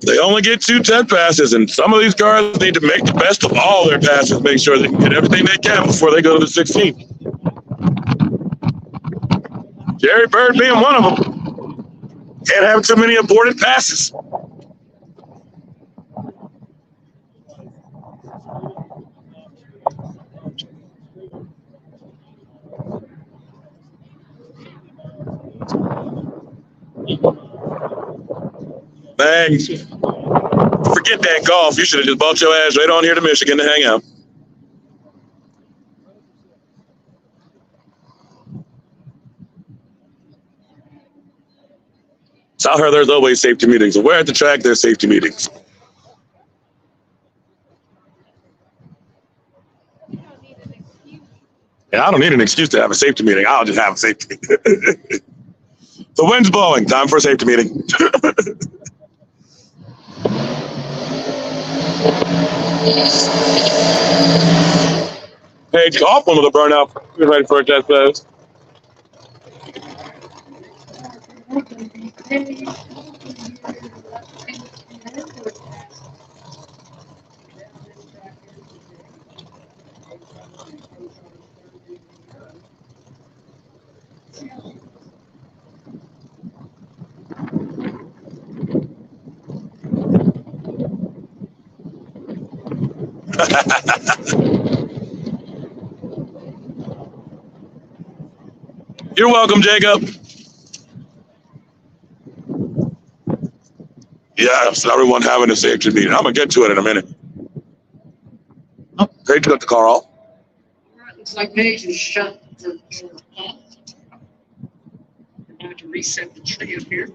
They only get 2 10 passes, and some of these cars need to make the best of all their passes, make sure they can get everything they can before they go to the 16. Jerry Bird being one of them. Can't have too many aborted passes. Man, forget that golf. You should have just bought your ass right on here to Michigan to hang out. So I heard there's always safety meetings. Where at the track, there's safety meetings. Yeah, I don't need an excuse to have a safety meeting. I'll just have a safety meeting. The wind's blowing. Time for a safety meeting. Hey, off one with a burnout. We're ready for a test pass. You're welcome, Jacob. Yeah, so everyone having a safety meeting. I'm going to get to it in a minute. Oh, great to get the car off.
Looks like they just shut the door off. I have to reset the tree up here.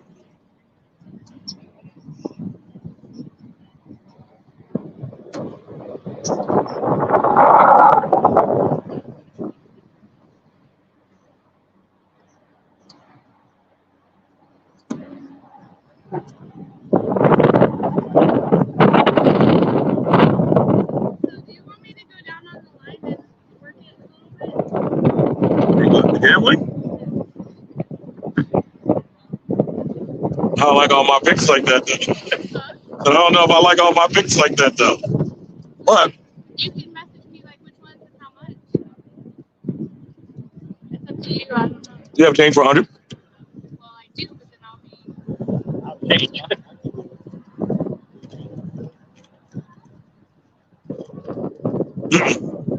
Gambling? I don't like all my picks like that. I don't know if I like all my picks like that though. What?
You can message me like which ones and how much. It's up to you. I don't know.
You have change for 100?
Well, I do, but then I'll be.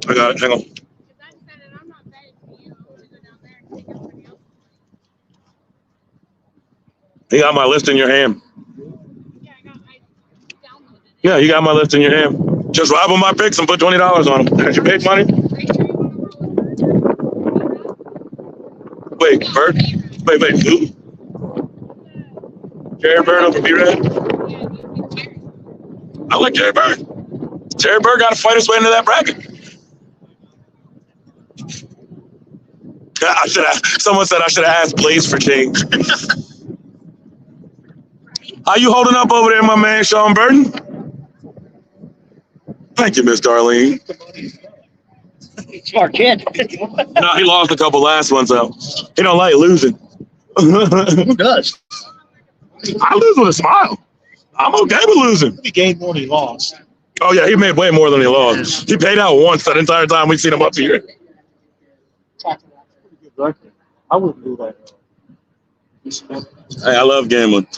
I got it. Hang on.
Because I decided I'm not betting for you. I'm going to go down there and take everybody else.
You got my list in your hand.
Yeah, I downloaded it.
Yeah, you got my list in your hand. Just rob them my picks and put $20 on them. That's your big money.
Are you sure you want to roll with
Wait, Bird? Wait, who? Jerry Bird over B-Red?
Yeah, you pick Jerry.
I like Jerry Bird. Jerry Bird got to fight his way into that bracket. Someone said I should have asked Blaze for change. How you holding up over there, my man, Sean Burton? Thank you, Miss Darlene.
Smart kid.
No, he lost a couple last ones, though. He don't like losing.
Who does?
I lose with a smile. I'm okay with losing.
He gained more than he lost.
Oh, yeah, he made way more than he lost. He paid out once that entire time we've seen him up here.
I wouldn't do that.
Hey, I love gambling.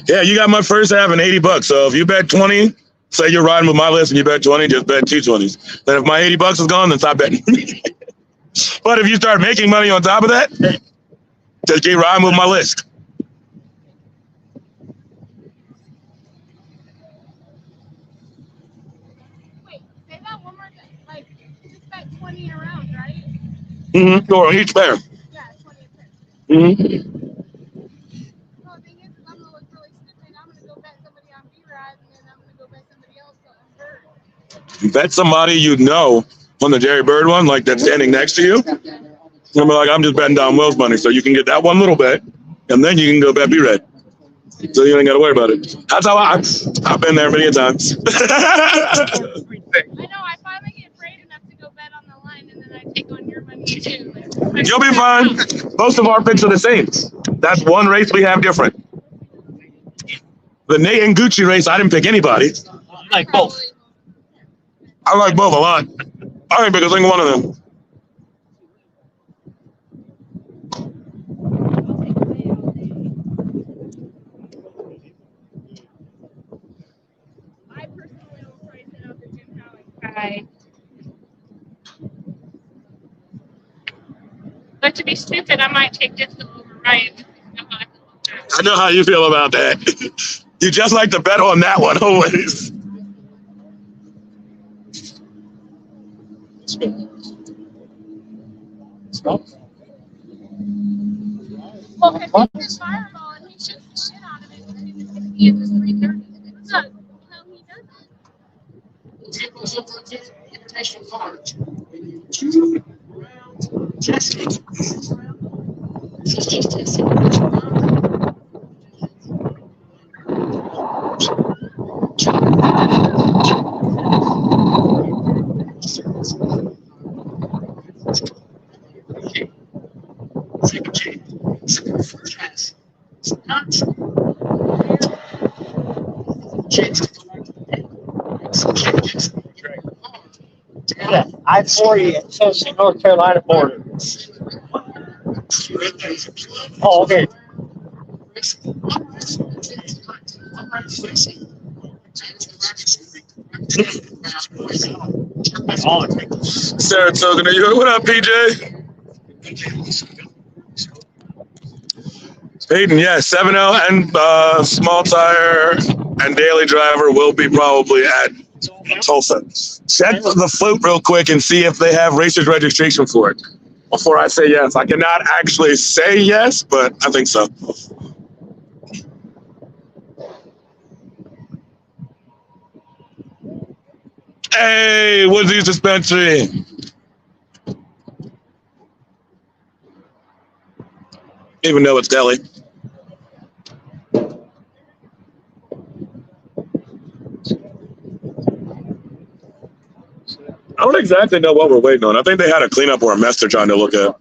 Yeah, you got my first half and $80. So if you bet 20, say you're riding with my list and you bet 20, just bet 2 20s. Then if my $80 is gone, then stop betting. But if you start making money on top of that, just keep riding with my list.
Wait, say that one more time. Like, just bet 20 in a round, right?
Mm-hmm. Or on each pair.
Yeah, 20 a pair.
Mm-hmm.
Well, the thing is, I'm going to look really stupid. I'm going to go bet somebody on B-Ride, and then I'm going to go bet somebody else on Bird.
Bet somebody you know on the Jerry Bird one, like that's standing next to you. You'll be like, I'm just betting down Will's money. So you can get that one little bet, and then you can go bet B-Red. So you ain't got to worry about it. That's how I've been there many times.
I know, I finally get brave enough to go bet on the line, and then I take on your money, too. Like,
You'll be fine. Most of our picks are the same. That's one race we have different. The Nate and Gucci race, I didn't pick anybody.
I like both.
I like both a lot. I didn't pick a single one of them.
I personally will price it out to Jim Howard. But to be stupid, I might take this to override.
I know how you feel about that. You just like to bet on that one always.
Well, if he did fireball and he shoots the shit out of it, then he was going to be in this 330. Look, how he does it.
Yeah, I-40 at Tulsa, North Carolina border. Oh, okay.
Saratoga, New York. What up, PJ? Hayden, yeah, 7L and small tire and daily driver will be probably at Tulsa. Check the float real quick and see if they have racers registration for it before I say yes. I cannot actually say yes, but I think so. Hey, Woodsy's dispensary. Even though it's deli. I don't exactly know what we're waiting on. I think they had a cleanup or a mess they're trying to look at.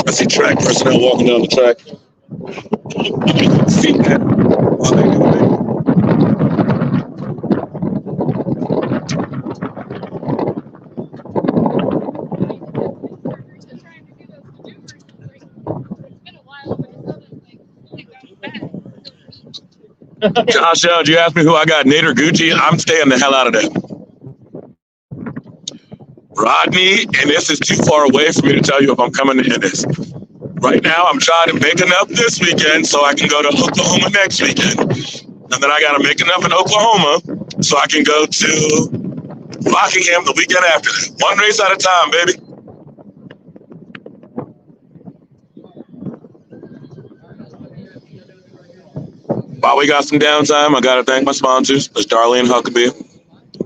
I see track personnel walking down the track. See that? While they do it. Josh, you asked me who I got, Nate or Gucci? I'm staying the hell out of that. Rodney, and this is too far away for me to tell you if I'm coming to this. Right now, I'm trying to make enough this weekend so I can go to Oklahoma next weekend. And then I got to make enough in Oklahoma so I can go to Rockingham the weekend after that. One race at a time, baby. While we got some downtime, I got to thank my sponsors. There's Darlene Huckabee,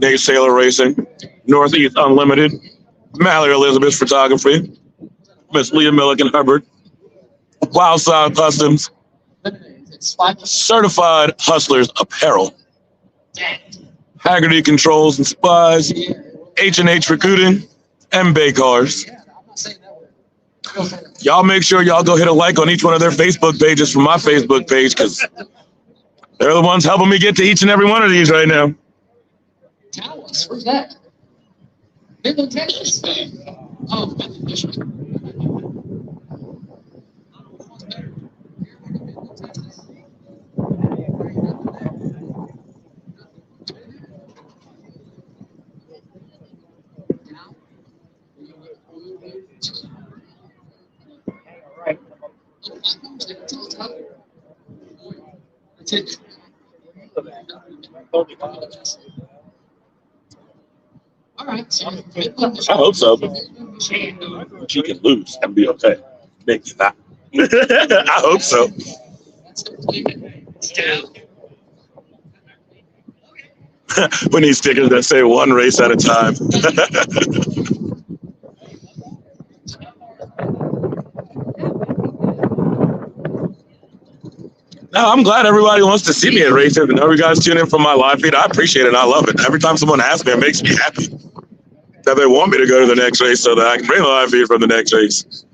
Nate Sailor Racing, Northeast Unlimited, Mallory Elizabeth Photography, Miss Leah Milliken Hubbard, Wildside Customs, Certified Hustlers Apparel, Haggerty Controls and Supplies, H&H Recruiting, and Bay Cars. Y'all make sure y'all go hit a like on each one of their Facebook pages from my Facebook page, because they're the ones helping me get to each and every one of these right now.
Dallas, where's that? Midland, Texas. Oh, Midland, Michigan. All right. So
I hope so. She can lose and be okay. Maybe not. I hope so. We need stickers that say one race at a time. No, I'm glad everybody wants to see me at races, and every guys tune in from my live feed. I appreciate it. I love it. Every time someone asks me, it makes me happy that they want me to go to the next race so that I can bring the live feed from the next race.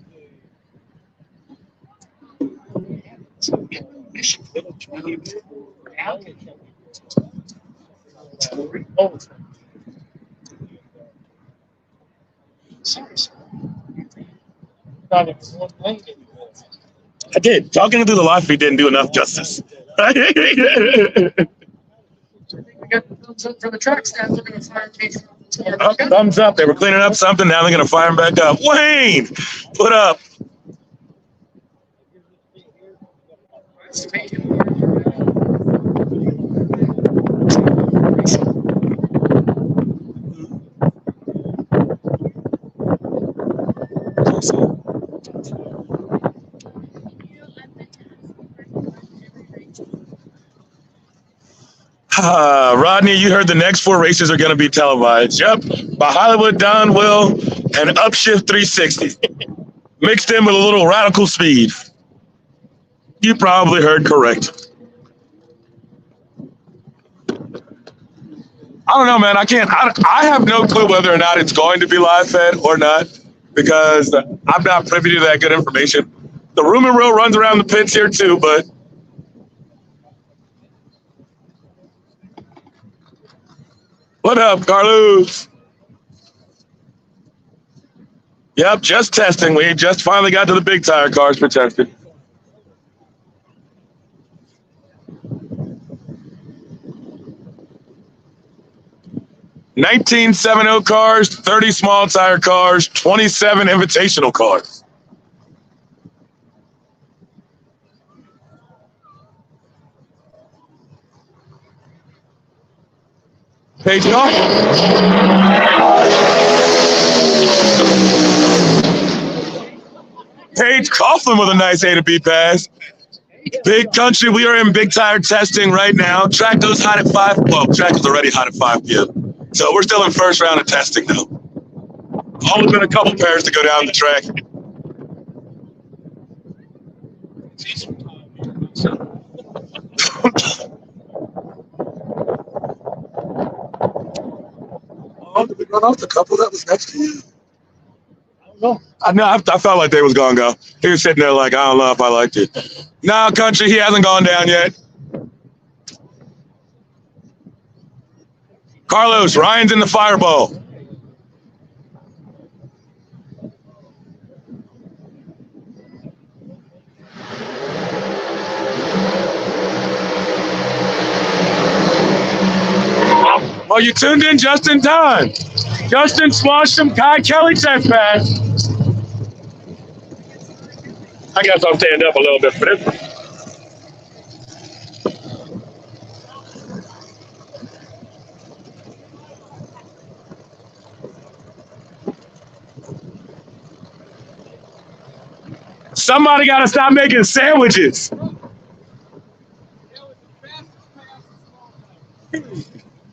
I did. Talking through the live feed didn't do enough justice.
we got the thumbs up for the track staff. They're going to fire Cage.
Thumbs up. They were cleaning up something. Now they're going to fire them back up. Wayne, put up. Rodney, you heard the next 4 races are going to be televised. Yep. By Hollywood, Don Will, and Upshift 360. Mixed in with a little radical speed. You probably heard correct. I don't know, man. I have no clue whether or not it's going to be live fed or not, because I'm not privy to that good information. The rumor mill runs around the pits here too, but what up, Carlos? Yep, just testing. We just finally got to the big tire cars for testing. $19.70 cars, 30 small tire cars, 27 invitational cars. Paige Coughlin with a nice A to B pass. Big country, we are in big tire testing right now. Track goes hot at 5. Well, track is already hot at 5 p.m. So we're still in first round of testing though. Only been a couple pairs to go down the track. Oh, did we run off the couple that was next to you?
I don't know.
I felt like they was gonna go. He was sitting there like, I don't know if I liked it. No, country, he hasn't gone down yet. Carlos, Ryan's in the fireball. Well, you tuned in just in time. Justin squashed some Kai Kelly test pass. I guess I'll stand up a little bit for this one. Somebody got to stop making sandwiches.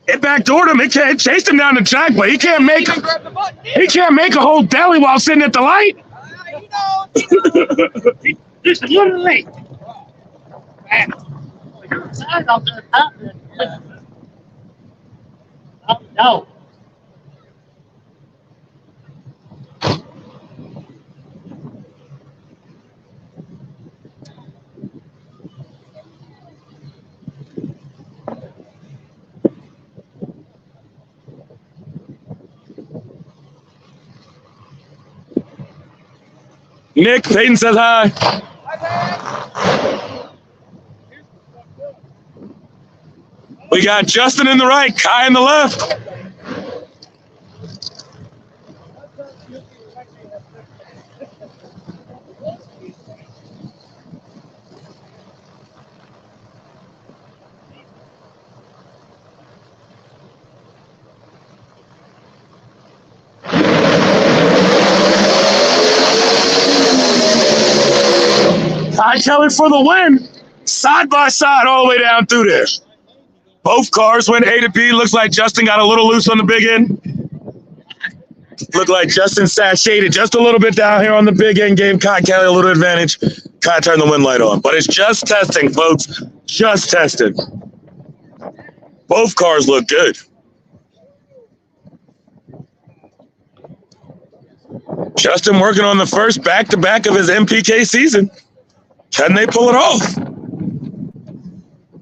It backdoored him. It chased him down the track, but he can't make a whole deli while sitting at the light.
Just a little late. No.
Nick, Peyton says hi. We got Justin in the right, Kai in the left. Kai Kelly for the win, side by side all the way down through there. Both cars went A to B. Looks like Justin got a little loose on the big end. Looked like Justin sashayed just a little bit down here on the big end, gave Kai Kelly a little advantage. Kai turned the wind light on. But it's just testing, folks. Just testing. Both cars look good. Justin working on the first back-to-back of his Npk season. Can they pull it off?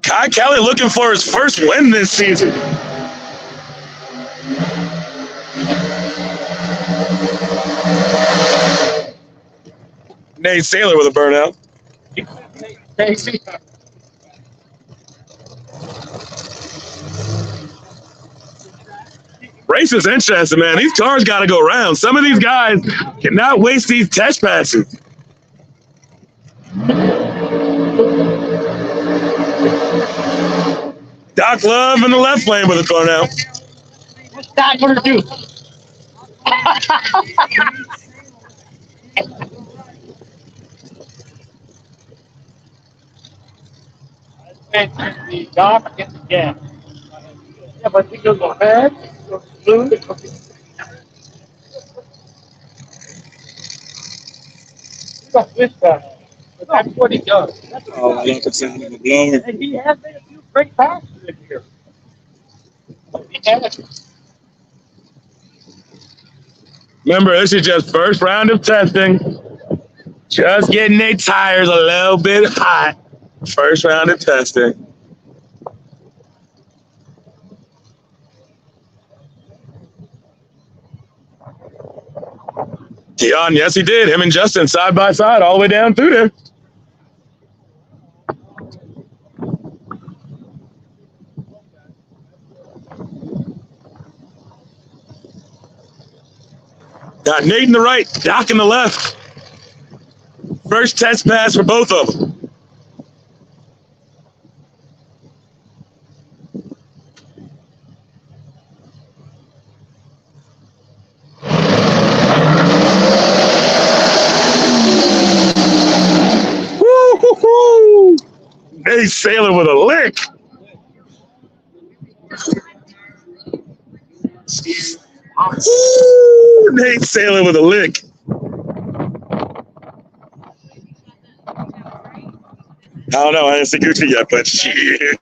Kai Kelly looking for his first win this season. Nate Saylor with a burnout. Race is interesting, man. These cars got to go around. Some of these guys cannot waste these test passes. Doc Love in the left lane with a burnout.
What's that going to do? The Doc gets the gas. Yeah, but he goes ahead, goes blue. Got this guy. But that's what he does.
Oh, I love the sound of a blower.
And he has made a few great passes this year. He has.
Remember, this is just first round of testing. Just getting their tires a little bit hot. First round of testing. Keon, yes, he did. Him and Justin side by side all the way down through there. Got Nate in the right, Doc in the left. First test pass for both of them. Woo-hoo-hoo! Nate Saylor with a lick. Woo! Nate Saylor with a lick. I don't know. I didn't see Gucci yet, but shit.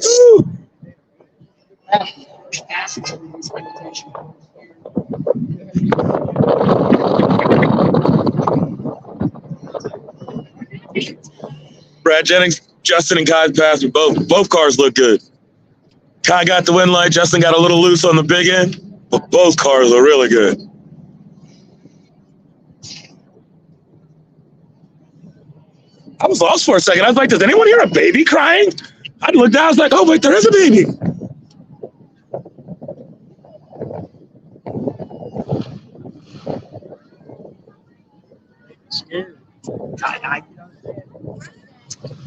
Woo! Brad Jennings, Justin, and Kai's pass. Both cars look good. Kai got the wind light. Justin got a little loose on the big end, but both cars are really good. I was lost for a second. I was like, does anyone hear a baby crying? I looked down. I was like, oh, wait, there is a baby.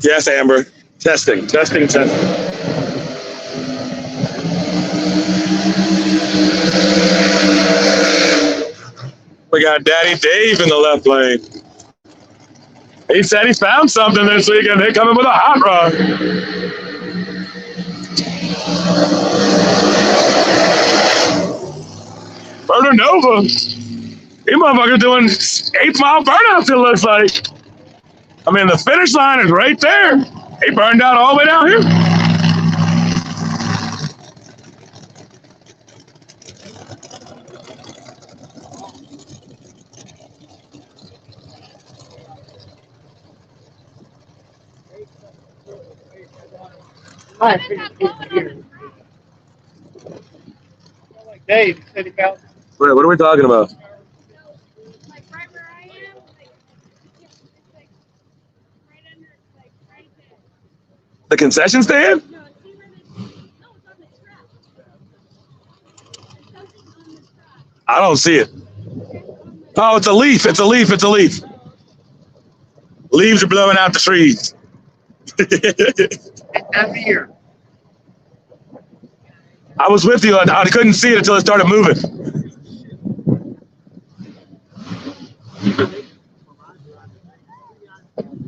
Yes, Amber. Testing. We got Daddy Dave in the left lane. He said he found something this weekend. They're coming with a hot rod. Burner Nova. He motherfucker doing 8-mile burnouts, it looks like. I mean, the finish line is right there. He burned out all the way down here.
Dave said he found.
Wait, what are we talking about?
Like right where I am, like it's like right under, like right there.
The concession stand?
No, see where this? No, it's on the track. There's something on the track.
I don't see it. Oh, it's a leaf. It's a leaf. Leaves are blowing out the trees.
Every year.
I was with you. I couldn't see it until it started moving.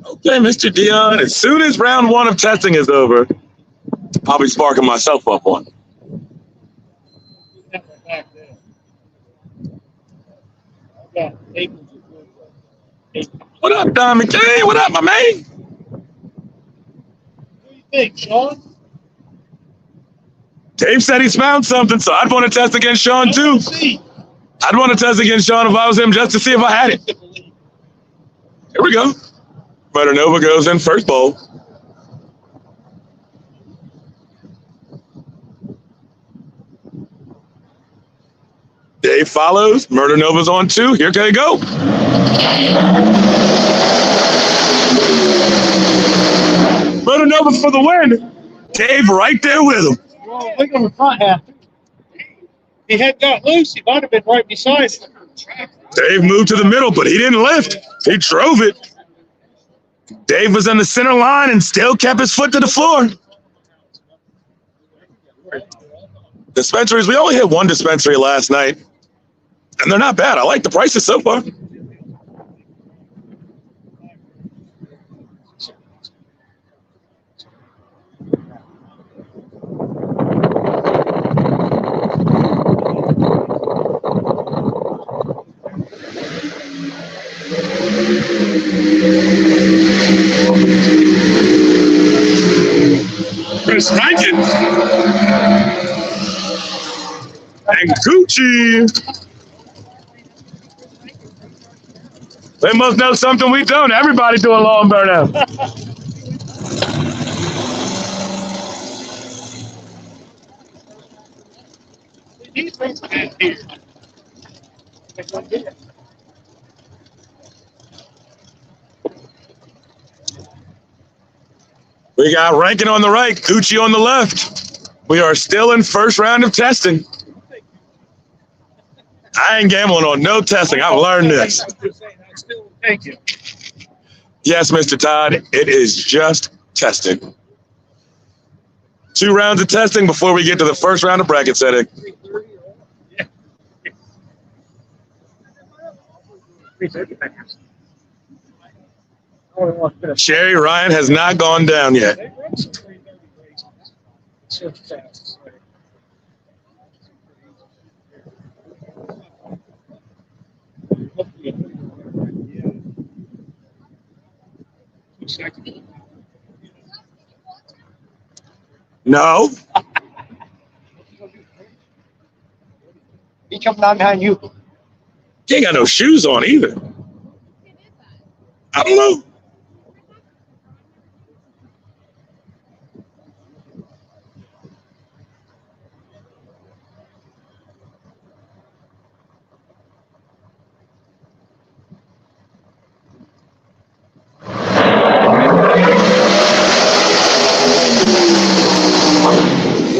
Okay, Mr. Dion, as soon as round 1 of testing is over, I'll be sparking myself up one. What up, Don McKay? What up, my man?
What do you think, Sean?
Dave said he's found something, so I'd want to test against Sean, too. I'd want to test against Sean if I was him just to see if I had it. Here we go. Burner Nova goes in first bowl. Dave follows. Murder Nova's on 2. Here they go. Murder Nova for the win. Dave right there with him.
Well, look on the front half. He had got loose. He might have been right beside him.
Dave moved to the middle, but he didn't lift. He drove it. Dave was on the center line and still kept his foot to the floor. Dispensaries, we only hit one dispensary last night, and they're not bad. I like the prices so far. Chris Rankin and Gucci. They must know something we don't. Everybody doing long burnout. We got Rankin on the right, Gucci on the left. We are still in first round of testing. I ain't gambling on no testing. I've learned this.
Thank you.
Yes, Mr. Todd, it is just testing. 2 rounds of testing before we get to the first round of bracket setting. Sherry Ryan has not gone down yet. No.
He coming down behind you.
He ain't got no shoes on either. I don't know.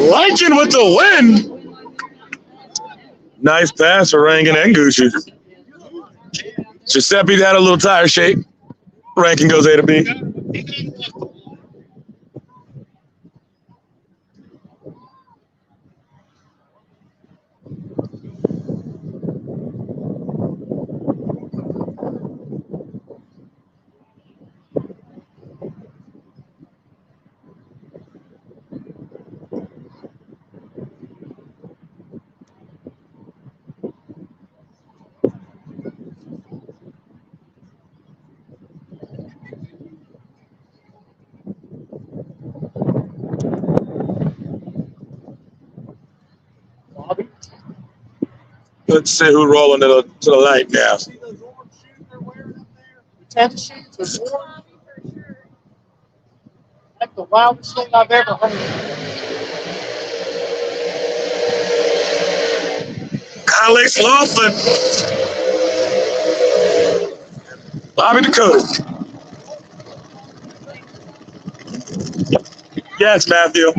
Lycan with the win. Nice pass for Rankin and Gucci. Giuseppe had a little tire shake. Rankin goes A to B. Let's see who's rolling to the light now.
See those orange shoes they're wearing up there? The tennis shoes, they're orange. That's the wildest thing I've ever heard.
Alex Laughlin. Bobby Dakota. Yes, Matthew.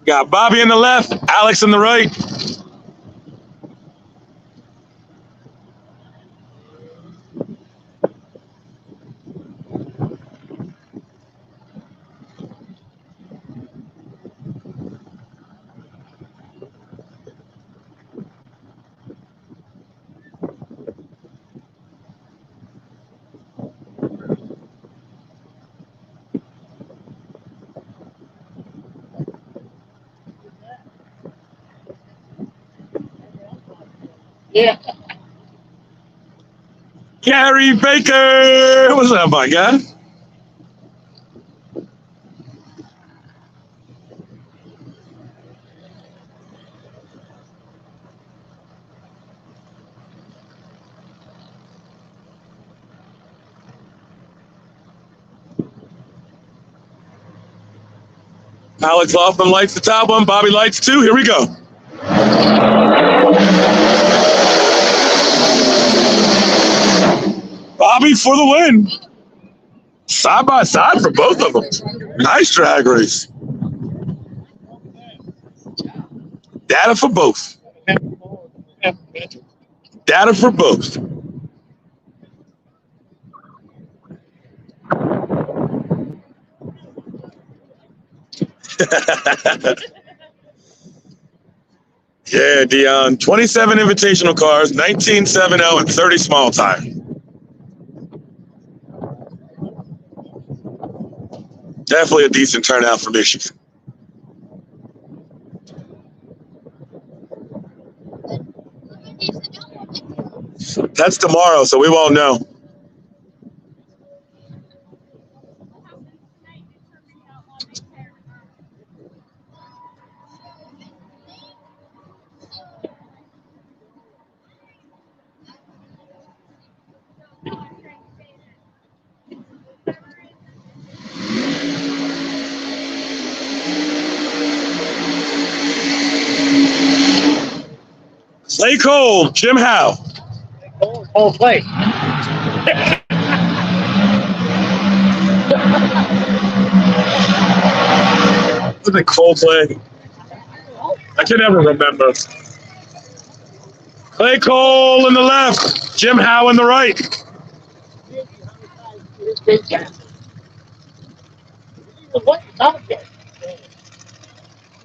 Got Bobby in the left, Alex in the right.
Yeah.
Gary Baker. What's up, my guy? Alex Laughlin lights the top one. Bobby lights two. Here we go. Bobby for the win. Side by side for both of them. Nice drag race. Data for both. Data for both. Yeah, Dion. 27 invitational cars, 19 7.0, and 30 small tire. Definitely a decent turnout for Michigan. That's tomorrow, so we won't know. Clay Cole, Jim Howe.
Whole play.
What's the Cole play? I can never remember. Clay Cole in the left, Jim Howe in the right.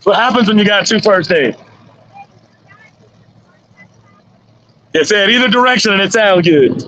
What happens when you got two first aids? You say it either direction and it sounds good.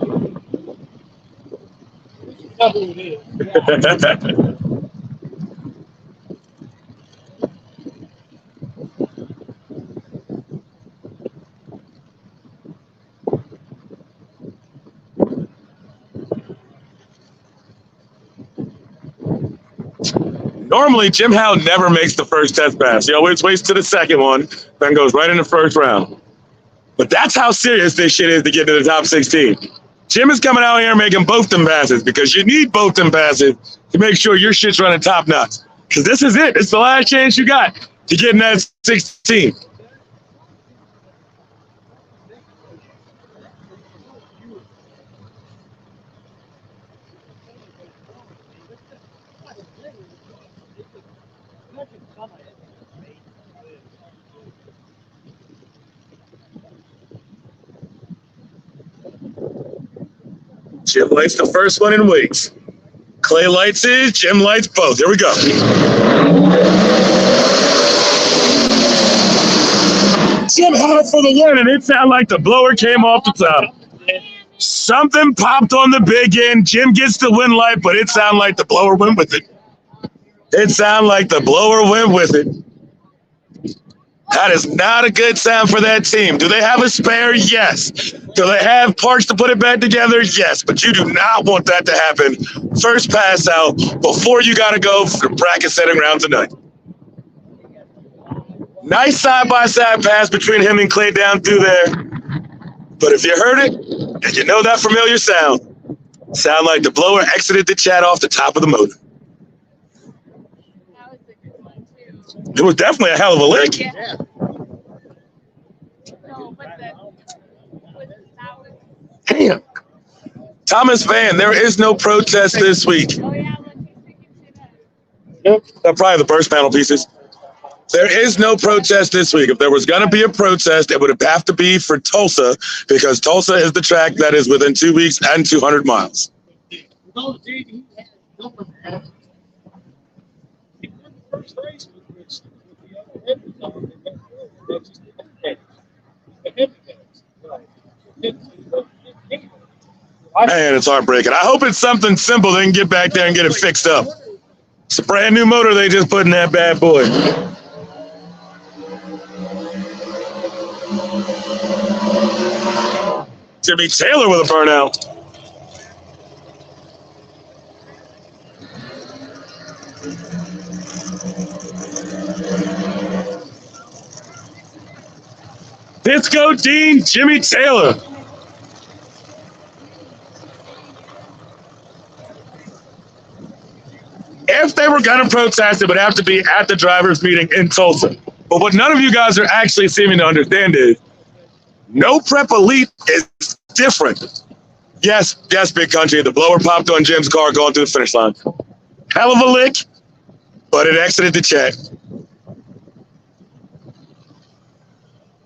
Normally, Jim Howe never makes the first test pass. He always waits to the second one, then goes right in the first round. But that's how serious this shit is to get to the top 16. Jim is coming out here making both them passes because you need both them passes to make sure your shit's running top notch. Because this is it. It's the last chance you got to get in that 16. Jim lights the first one and waits. Clay lights his, Jim lights both. Here we go. Jim had it for the win, and it sounded like the blower came off the top. Something popped on the big end. Jim gets the win light, but it sounded like the blower went with it. It sounded like the blower went with it. That is not a good sound for that team. Do they have a spare? Yes. Do they have parts to put it back together? Yes. But you do not want that to happen. First pass out before you got to go for the bracket setting round tonight. Nice side-by-side pass between him and Clay down through there. But if you heard it, and you know that familiar sound like the blower exited the chat off the top of the motor.
That was a good one, too.
It was definitely a hell of a lick.
Yeah. No, but that was.
Damn. Thomas Van, there is no protest this week.
Oh, yeah, look, he's sticking to that.
They're probably the first panel pieces. There is no protest this week. If there was going to be a protest, it would have to be for Tulsa because Tulsa is the track that is within 2 weeks and 200 miles.
No, dude, he had no one had. He won the first race with the other heavy on the just the heavy right.
Man, it's heartbreaking. I hope it's something simple. They can get back there and get it fixed up. It's a brand new motor they just put in that bad boy. Jimmy Taylor with a burnout. Disco Dean, Jimmy Taylor. If they were going to protest, it would have to be at the drivers' meeting in Tulsa. But what none of you guys are actually seeming to understand is no prep elite is different. Yes, Big Country. The blower popped on Jim's car going through the finish line. Hell of a lick, but it exited the chat.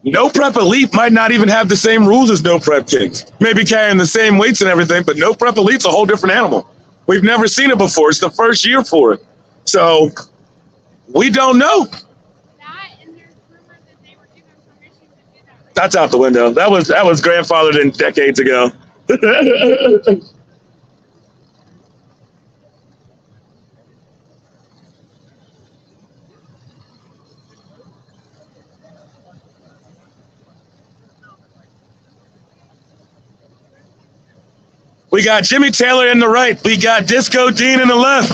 No prep elite might not even have the same rules as no prep kings. Maybe carrying the same weights and everything, but no prep elite's a whole different animal. We've never seen it before. It's the first year for it. So we don't know.
That, and there's rumors that they were given permission to do that.
That's out the window. That was grandfathered in decades ago. We got Jimmy Taylor in the right. We got Disco Dean in the left.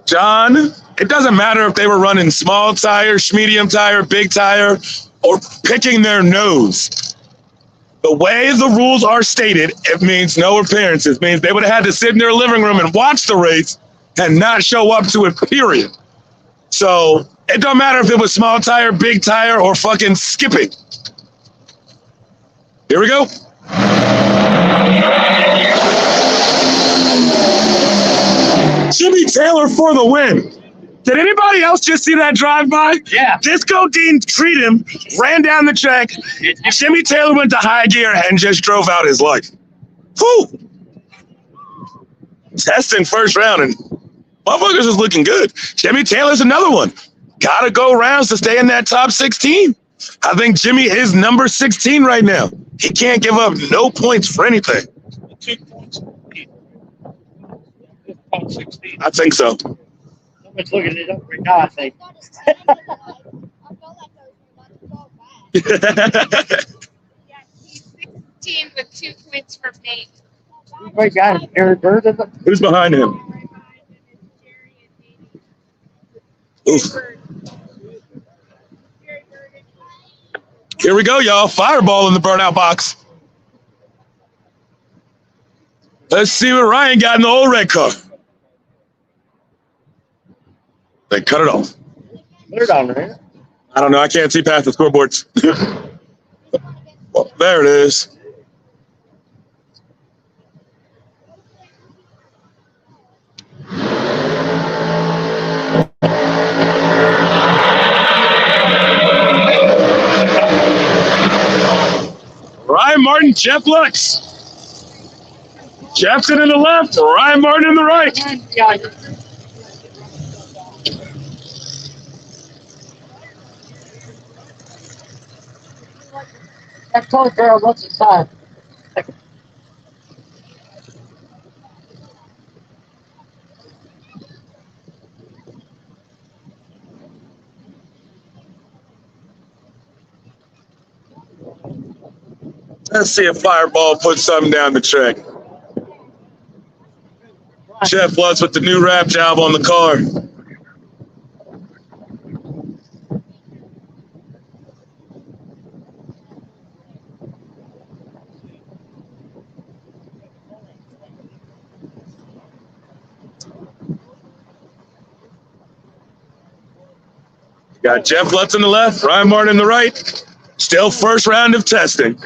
John, it doesn't matter if they were running small tire, medium tire, big tire, or picking their nose. The way the rules are stated, it means no appearances. It means they would have had to sit in their living room and watch the race and not show up to it, period. So it don't matter if it was small tire, big tire, or fucking skipping. Here we go. Jimmy Taylor for the win. Did anybody else just see that drive-by?
Yeah.
Disco Dean treated him, ran down the track. Jimmy Taylor went to high gear and just drove out his life. Whew. Testing first round, and motherfuckers is looking good. Jimmy Taylor's another one. Gotta go rounds to stay in that top 16. I think Jimmy is number 16 right now. He can't give up no points for anything.
2 points. Top 16.
I think so.
Someone's looking it up right now, I think.
Yeah, he's 16 with 2 points for Nate.
Wait, got it. Aaron Bird is it?
Who's behind him? Oof. Here we go, y'all. Fireball in the burnout box. Let's see what Ryan got in the old red car. They cut it off.
They're down there.
I don't know. I can't see past the scoreboards. Well, there it is. Ryan Martin, Jeff Lux. Jeffson in the left, Ryan Martin in the right.
Yeah. I told Carol what's the time.
Let's see if Fireball puts something down the track. Jeff Lutz with the new rap job on the car. Got Jeff Lutz on the left, Ryan Martin on the right. Still first round of testing.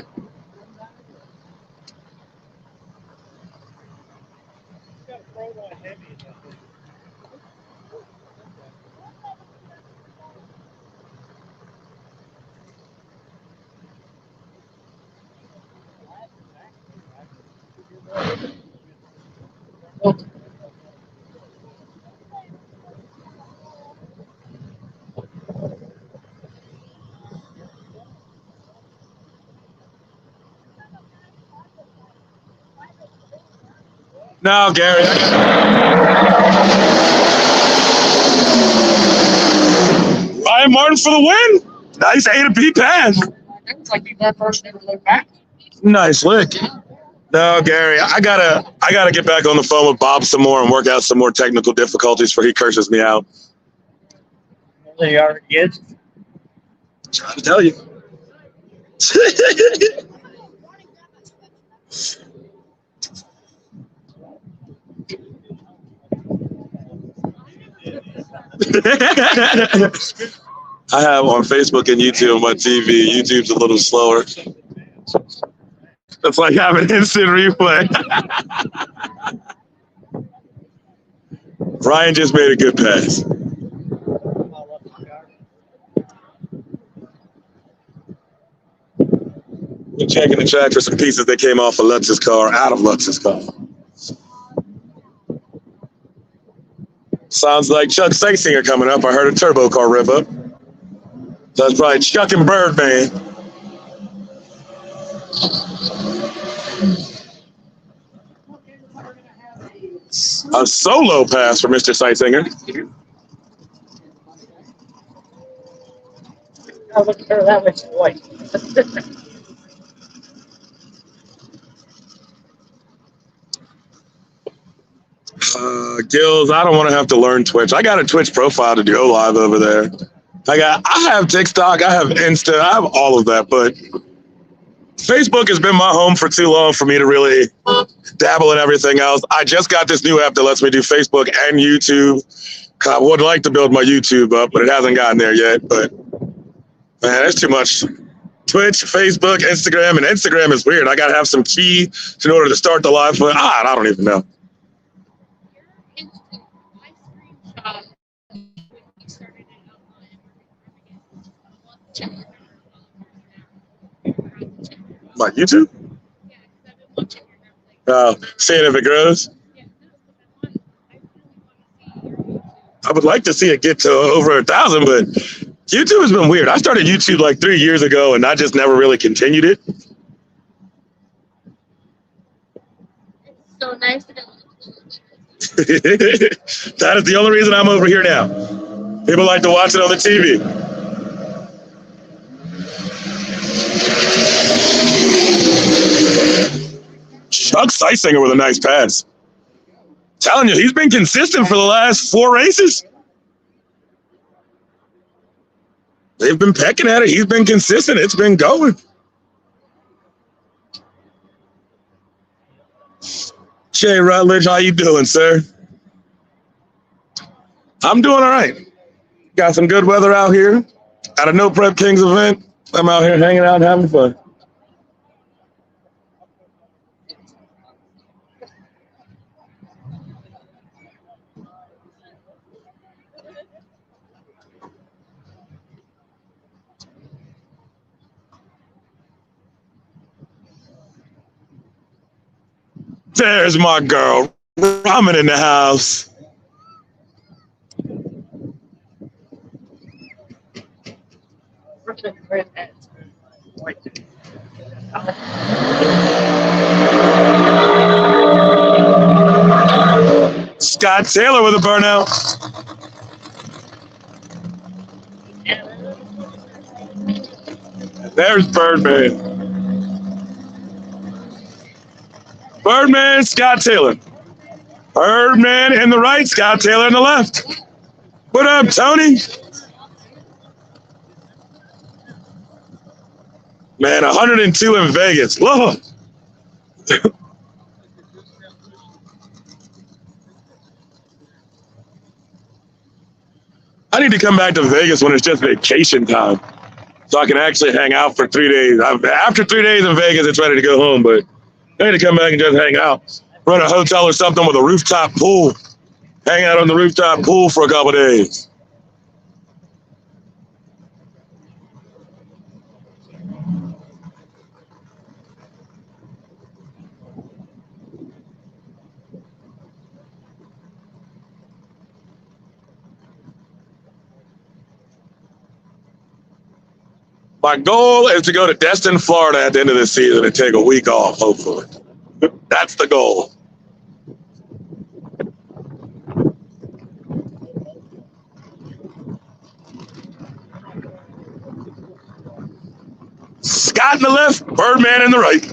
No, Gary. Ryan Martin for the win. Nice A to B pass.
It's like that person never looked back.
Nice lick. No, Gary, I gotta get back on the phone with Bob some more and work out some more technical difficulties before he curses me out.
They already is.
Trying to tell you. I have on Facebook and YouTube on my TV. YouTube's a little slower. It's like having instant replay. Ryan just made a good pass. We're checking the track for some pieces that came off of Lutz's car, out of Lutz's car. Sounds like Chuck Sightseer coming up. I heard a turbo car rev up. That's probably Chuck and Birdman. A solo pass for Mr. Sightseer.
Oh, look at her, that was white.
Gills, I don't want to have to learn Twitch. I got a Twitch profile to go live over there. I have TikTok, I have Insta, I have all of that, but Facebook has been my home for too long for me to really dabble in everything else. I just got this new app that lets me do Facebook and YouTube. I would like to build my YouTube up, but it hasn't gotten there yet. But man, there's too much. Twitch, Facebook, Instagram, and Instagram is weird. I got to have some key in order to start the live. I don't even know. My YouTube? Seeing if it grows. I would like to see it get to over 1,000, but YouTube has been weird. I started YouTube like 3 years ago, and I just never really continued it.
It's so nice that it
That is the only reason I'm over here now. People like to watch it on the TV. Doug Seisinger with a nice pass. Telling you, he's been consistent for the last 4 races. They've been pecking at it. He's been consistent. It's been going. Jay Rutledge, how you doing, sir? I'm doing all right. Got some good weather out here. At a No Prep Kings event. I'm out here hanging out and having fun. There's my girl, Ramen in the house. Scott Taylor with a burnout. There's Birdman. Birdman, Scott Taylor. Birdman in the right, Scott Taylor in the left. What up, Tony? Man, 102 in Vegas. Lord. I need to come back to Vegas when it's just vacation time, so I can actually hang out for 3 days. After 3 days in Vegas, it's ready to go home, but I need to come back and just hang out. Run a hotel or something with a rooftop pool. Hang out on the rooftop pool for a couple of days. My goal is to go to Destin, Florida at the end of the season and take a week off, hopefully. That's the goal. Scott in the left, Birdman in the right.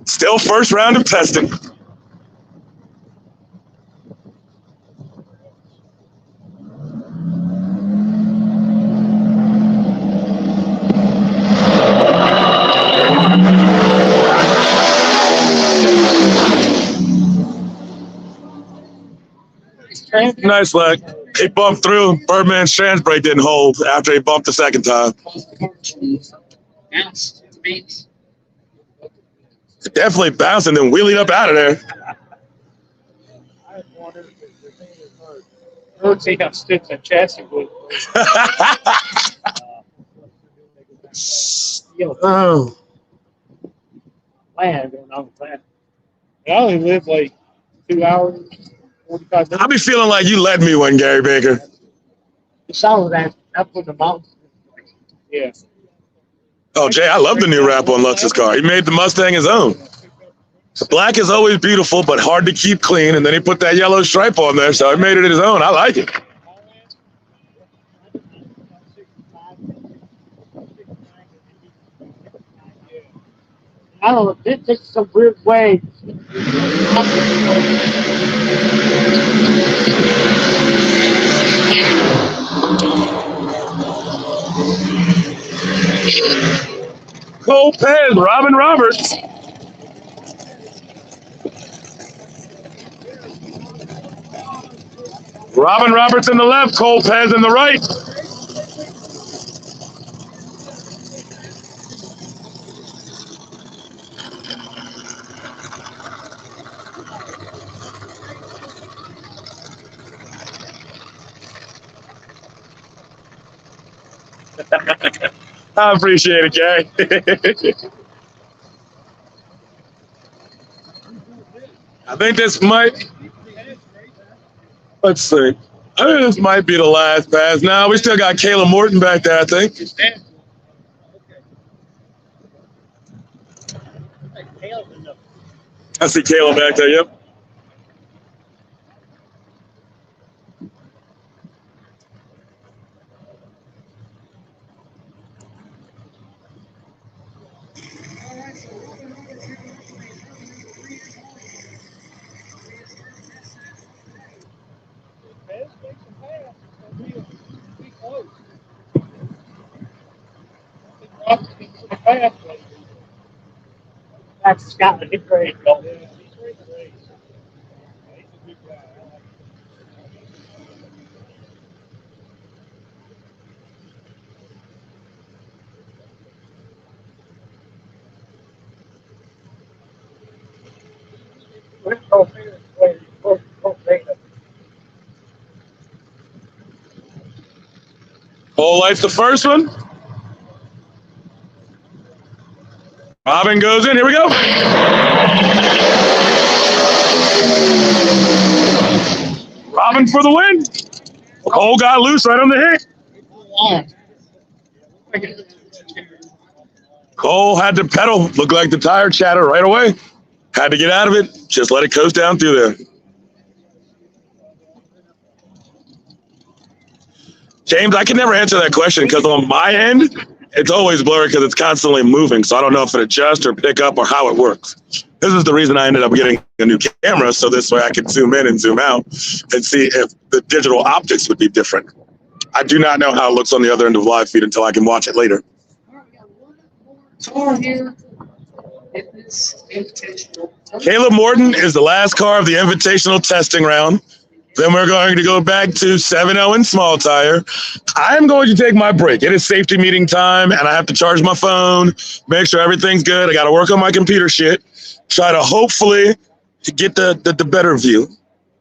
Still first round of testing. Nice leg. He bumped through. Birdman's trans brake didn't hold after he bumped the second time. Definitely bounced and then wheelied up out of there.
Let's see how stiff that chassis was.
Oh.
Land going on the planet. I only live like 2 hours, 45 minutes.
I be feeling like you let me win, Gary Baker.
It's all that up in the mountains. Yeah.
Oh, Jay, I love the new wrap on Lux's car. He made the Mustang his own. The black is always beautiful, but hard to keep clean. And then he put that yellow stripe on there, so he made it his own. I like it.
I don't know. It takes some weird way.
Cole Pez, Robin Roberts. Robin Roberts in the left, Cole Pez in the right. I appreciate it, Gary. I think this might, let's see. I think this might be the last pass. Now we still got Kayla Morton back there, I think. I see Kayla back there, yep.
That's got to be great.
Yeah, he's great. He's a good guy. I like him.
We're propane play. Propane.
Pole lights the first one. Robin goes in. Here we go. Robin for the win. Cole got loose right on the hit. Cole had to pedal. Looked like the tire chatter right away. Had to get out of it. Just let it coast down through there. James, I can never answer that question because on my end, it's always blurry because it's constantly moving. So I don't know if it adjusts or pick up or how it works. This is the reason I ended up getting a new camera. So this way I can zoom in and zoom out and see if the digital optics would be different. I do not know how it looks on the other end of live feed until I can watch it later. Caleb Morton is the last car of the invitational testing round. Then we're going to go back to 7-0 in small tire. I'm going to take my break. It is safety meeting time, and I have to charge my phone, make sure everything's good. I got to work on my computer shit, try to hopefully get the better view.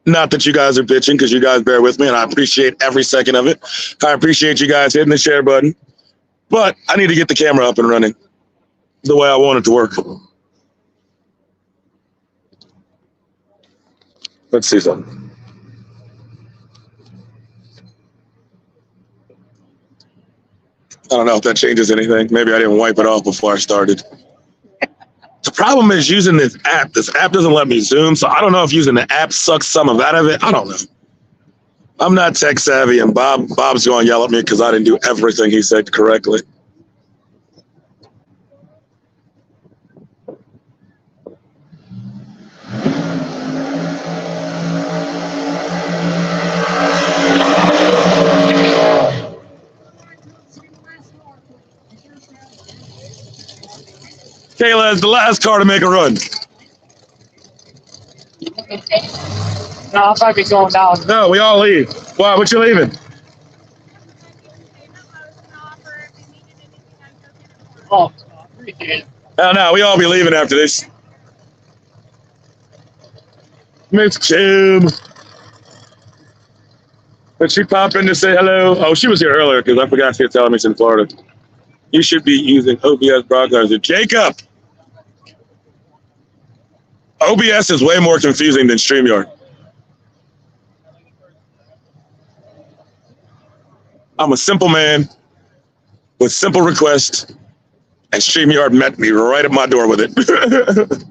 Not that you guys are bitching, because you guys bear with me, and I appreciate every second of it. I appreciate you guys hitting the share button. But I need to get the camera up and running the way I want it to work. Let's see something. I don't know if that changes anything. Maybe I didn't wipe it off before I started. The problem is using this app. This app doesn't let me zoom, so I don't know if using the app sucks some of that of it. I don't know. I'm not tech savvy, and Bob's going to yell at me because I didn't do everything he said correctly. Kayla is the last car to make a run.
No, I might be going down.
No, we all leave. Why? What you leaving?
Oh, appreciate it.
Oh, no, we all be leaving after this. Miss Kim. Did she pop in to say hello? Oh, she was here earlier because I forgot she was telling me she's in Florida. You should be using OBS broadcaster. Jacob! OBS is way more confusing than StreamYard. I'm a simple man with simple requests, and StreamYard met me right at my door with it.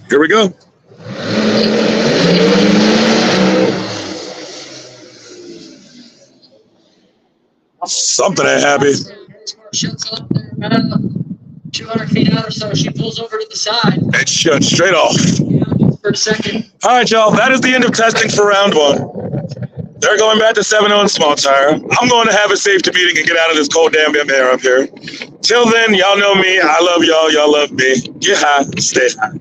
Here we go. Something ain't happy.
Shuts up there about 200 feet out or so. She pulls over to the side.
It shut straight off.
Yeah, for a second.
All right, y'all. That is the end of testing for round one. They're going back to 7-0 in small tire. I'm going to have a safety meeting and get out of this cold damn air up here. Till then, y'all know me. I love y'all. Y'all love me. Get high. Stay high.